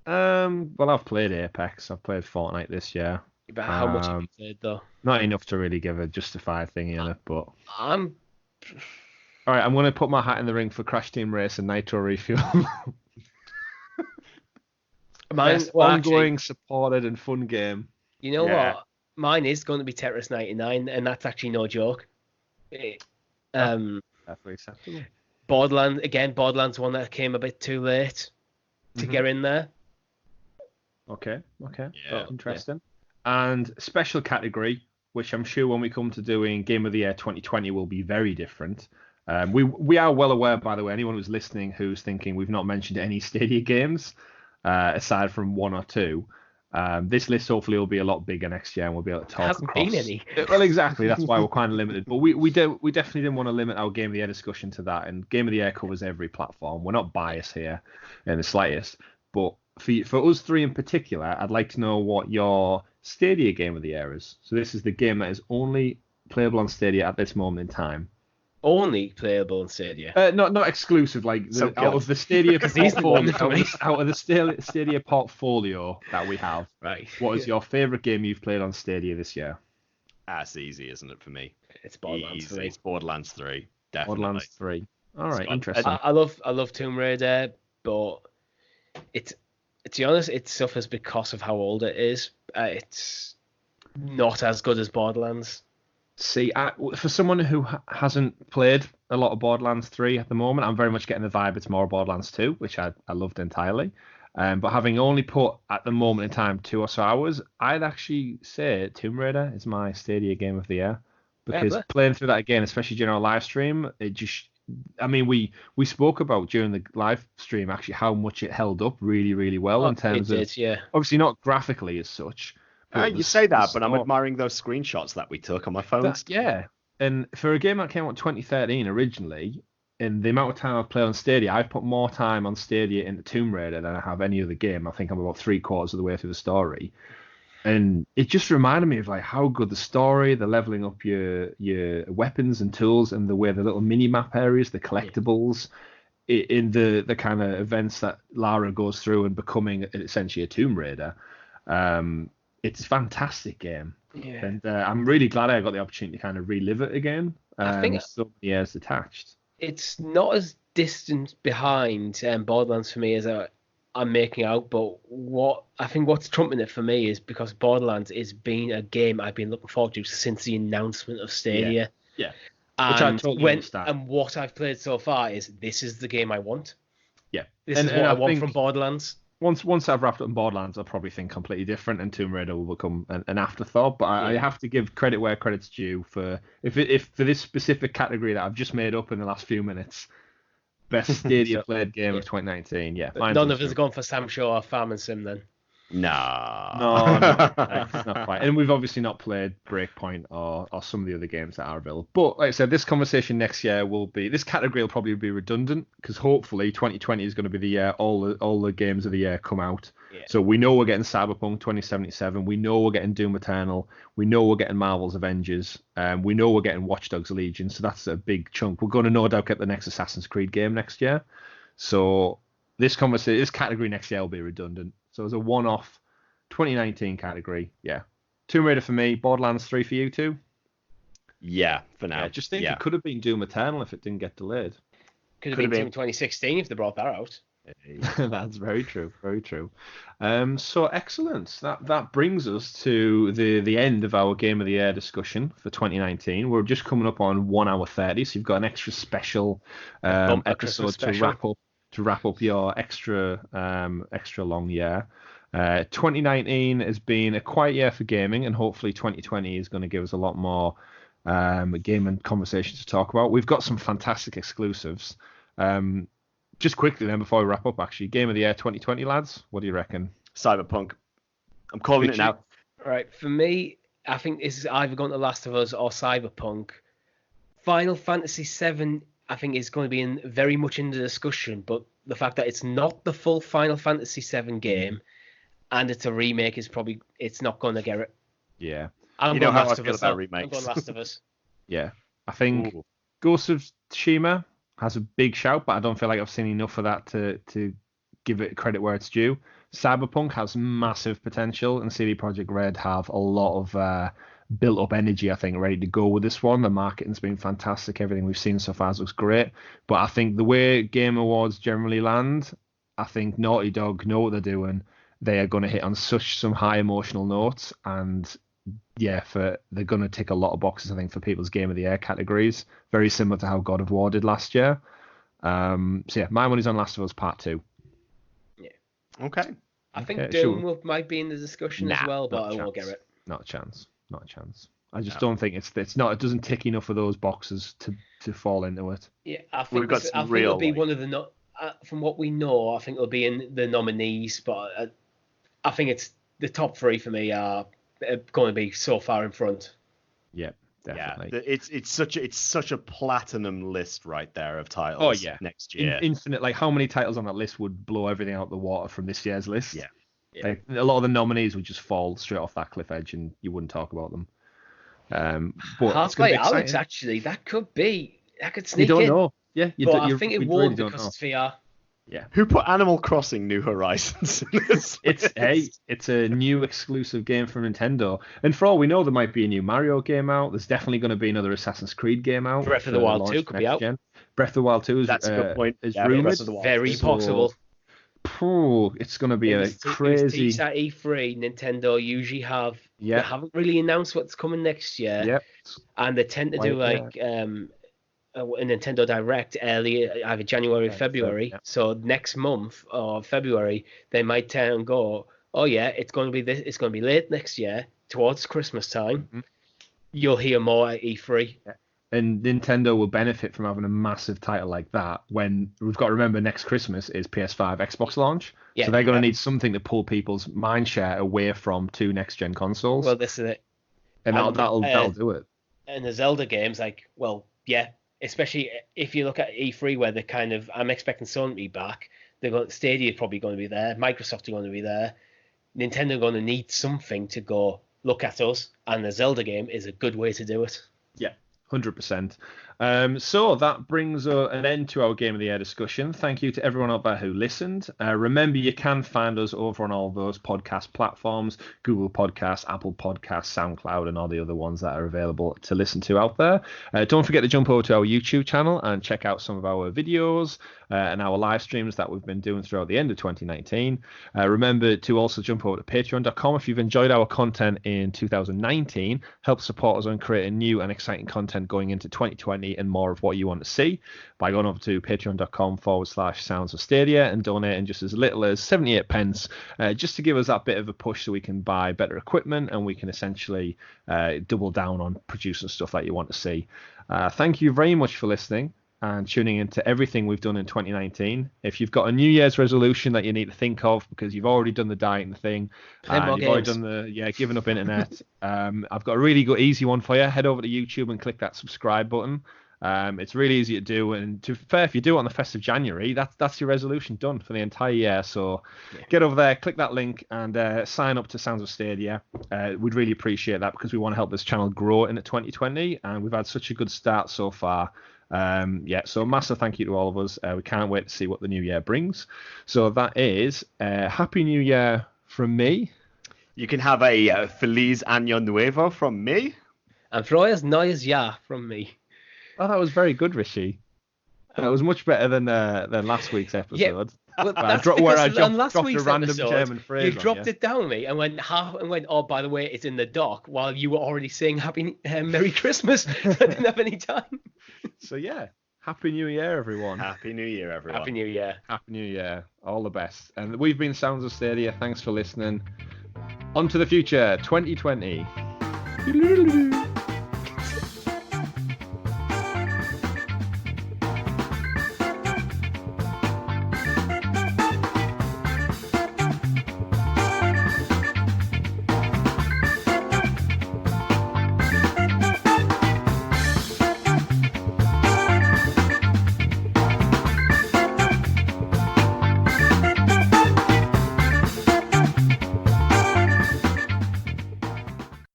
Well, I've played Apex. I've played Fortnite this year.
But how much have you played, though?
Not enough to really give a justified thing in it, but...
All
right, I'm going to put my hat in the ring for Crash Team Race and Nitro Refuel. Ongoing, supported, and fun game.
You know what? Mine is going to be Tetris 99, and that's actually no joke.
Definitely acceptable.
Borderlands one that came a bit too late to get in there.
Okay.
Yeah.
Interesting. And special category, which I'm sure when we come to doing Game of the Year 2020 will be very different. We are well aware, by the way, anyone who's listening who's thinking we've not mentioned any Stadia games, aside from one or two. This list hopefully will be a lot bigger next year, and we'll be able to talk
Hasn't been any.
Well, exactly. That's why we're kind of limited. But we definitely didn't want to limit our Game of the Year discussion to that. And Game of the Year covers every platform. We're not biased here in the slightest. But for us three in particular, I'd like to know what your Stadia Game of the Year is. So this is the game that is only playable on Stadia at this moment in time.
Only playable in Stadia.
Not exclusive. Like out of the Stadia portfolio, out of the Stadia portfolio that we have.
Right.
What is your favorite game you've played on Stadia this year?
That's easy, isn't it, for me?
It's Borderlands 3.
It's Borderlands 3, definitely.
Borderlands 3. All right, interesting.
I love Tomb Raider, but to be honest, it suffers because of how old it is. It's not as good as Borderlands.
See, for someone who hasn't played a lot of Borderlands 3 at the moment, I'm very much getting the vibe it's more Borderlands 2, which I loved entirely. But having only put, at the moment in time, 2 or so hours, I'd actually say Tomb Raider is my Stadia Game of the Year. Because playing through that again, especially during our live stream, it just... I mean, we spoke about during the live stream, actually, how much it held up really, really well in terms of... Obviously, not graphically as such.
You say that, but I'm admiring those screenshots that we took on my phone.
And for a game that came out in 2013 originally, in the amount of time I've played on Stadia, I've put more time on Stadia into Tomb Raider than I have any other game. I think I'm about 3/4 of the way through the story. And it just reminded me of like how good the story, the leveling up your weapons and tools, and the way the little mini map areas, the collectibles, in the kind of events that Lara goes through and becoming essentially a Tomb Raider. It's a fantastic game. Yeah. And I'm really glad I got the opportunity to kind of relive it again.
I think
so many years attached.
It's not as distant behind Borderlands for me as I'm making out, but what's trumping it for me is because Borderlands has been a game I've been looking forward to since the announcement of Stadia.
Yeah.
Which I totally understand. And what I've played so far is this is the game I want.
Yeah.
This is what I want from Borderlands.
Once I've wrapped up in Borderlands, I'll probably think completely different, and Tomb Raider will become an afterthought. But I have to give credit where credit's due for for this specific category that I've just made up in the last few minutes. Best Stadia played game of 2019. Yeah,
none of us have gone for Sam Shaw or Farming Sim then.
No, not quite. And we've obviously not played Breakpoint or some of the other games that are available. But like I said, this conversation next year this category will probably be redundant because hopefully 2020 is going to be the year all the games of the year come out. Yeah. So we know we're getting Cyberpunk 2077. We know we're getting Doom Eternal. We know we're getting Marvel's Avengers. We know we're getting Watch Dogs Legion. So that's a big chunk. We're going to no doubt get the next Assassin's Creed game next year. So this category next year will be redundant. So as a one-off 2019 category, yeah. Tomb Raider for me, Borderlands 3 for you too?
Yeah, for now.
Yeah, just think it could have been Doom Eternal if it didn't get delayed.
Could have been Doom 2016 if they brought that out.
That's very true, very true. So excellent. That brings us to the end of our Game of the Year discussion for 2019. We're just coming up on 1 hour 30, so you've got an extra special episode to wrap up your extra long year. 2019 has been a quiet year for gaming, and hopefully 2020 is going to give us a lot more gaming conversations to talk about. We've got some fantastic exclusives. Just quickly then, before we wrap up, actually, Game of the Year 2020, lads, what do you reckon?
Cyberpunk. I'm calling it now.
Right, for me, I think this is either going to Last of Us or Cyberpunk. Final Fantasy VII, I think, is going to be very much in the discussion, but the fact that it's not the full Final Fantasy VII game and it's a remake it's not going to get it.
Yeah.
I'm going Last of Us. I'm going Last of Us.
Yeah. I think Ghost of Tsushima has a big shout, but I don't feel like I've seen enough of that to give it credit where it's due. Cyberpunk has massive potential, and CD Projekt Red have a lot of built up energy, I think, ready to go with this one. The marketing's been fantastic. Everything we've seen so far looks great. But I think the way Game Awards generally land, I think Naughty Dog know what they're doing. They are going to hit on some high emotional notes, and yeah, they're going to tick a lot of boxes, I think, for people's Game of the Year categories. Very similar to how God of War did last year. So yeah, my money's on Last of Us Part 2.
Yeah.
Okay.
I think Doom might be in the discussion as well, but I won't get it.
Not a chance. Not a chance. I just don't think it's not. It doesn't tick enough of those boxes to fall into it.
Yeah, I think it'll be one of the from what we know. I think it'll be in the nominees, but I think it's the top 3 for me are going to be so far in front.
Yeah, definitely.
Yeah, it's such a platinum list right there of titles.
Oh yeah,
next year.
Infinite. Like how many titles on that list would blow everything out the water from this year's list?
Yeah.
Like, a lot of the nominees would just fall straight off that cliff edge, and you wouldn't talk about them. But
Half-Life Alex, actually, that could sneak in.
You don't know. Yeah,
I think it won't because it's VR.
Yeah.
Who put Animal Crossing New Horizons in this list?
It's a new exclusive game from Nintendo, and for all we know, there might be a new Mario game out. There's definitely going to be another Assassin's Creed game out.
Breath of the Wild 2 could be out.
Breath of the Wild 2 is
That's a good point.
Is rumored.
Very possible.
It's going to be a crazy.
At E3, Nintendo usually they haven't really announced what's coming next year.
Yep.
And they tend to do a Nintendo Direct early, either January or February. So next month or February, they might turn and go, oh yeah, it's going to be this. It's going to be late next year, towards Christmas time. Mm-hmm. You'll hear more at E3.
Yeah. And Nintendo will benefit from having a massive title like that when we've got to remember next Christmas is PS5 Xbox launch. Yeah, so they're going to need something to pull people's mind share away from 2 next-gen consoles.
Well, this is it.
And that'll do it.
And the Zelda games, especially if you look at E3 where they're I'm expecting Sony to be back. Stadia is probably going to be there. Microsoft are going to be there. Nintendo are going to need something to go, look at us. And the Zelda game is a good way to do it.
Yeah. 100%. So that brings an end to our Game of the Year discussion. Thank you to everyone out there who listened. Remember, you can find us over on all those podcast platforms, Google Podcasts, Apple Podcasts, SoundCloud, and all the other ones that are available to listen to out there. Don't forget to jump over to our YouTube channel and check out some of our videos and our live streams that we've been doing throughout the end of 2019. Remember to also jump over to patreon.com if you've enjoyed our content in 2019. Help support us on creating new and exciting content going into 2020 and more of what you want to see by going over to patreon.com/Sounds of Stadia and donating just as little as 78 pence just to give us that bit of a push so we can buy better equipment and we can essentially double down on producing stuff that you want to see. Thank you very much for listening and tuning into everything we've done in 2019. If you've got a New Year's resolution that you need to think of because you've already done the dieting thing, and you've already done the giving up internet, I've got a really good easy one for you. Head over to YouTube and click that subscribe button. It's really easy to do, and to be fair, if you do it on the 1st of January, that's your resolution done for the entire year. So get over there, click that link, and sign up to Sounds of Stadia. We'd really appreciate that because we want to help this channel grow into 2020, and we've had such a good start so far. So massive thank you to all of us. We can't wait to see what the new year brings. So that is Happy New Year from me.
You can have a Feliz Año Nuevo from me.
And Froyas Neues Jahr from me.
Oh, that was very good, Rishi. That was much better than last week's episode.
Yeah. Well,
I dropped a random German phrase.
You dropped it down me and went, oh, by the way, it's in the dock, while you were already saying Merry Christmas. I didn't have any time.
So, yeah. Happy New Year, everyone.
Happy New Year, everyone.
Happy New Year.
Happy New Year. All the best. And we've been Sounds of Stadia. Thanks for listening. On to the future, 2020.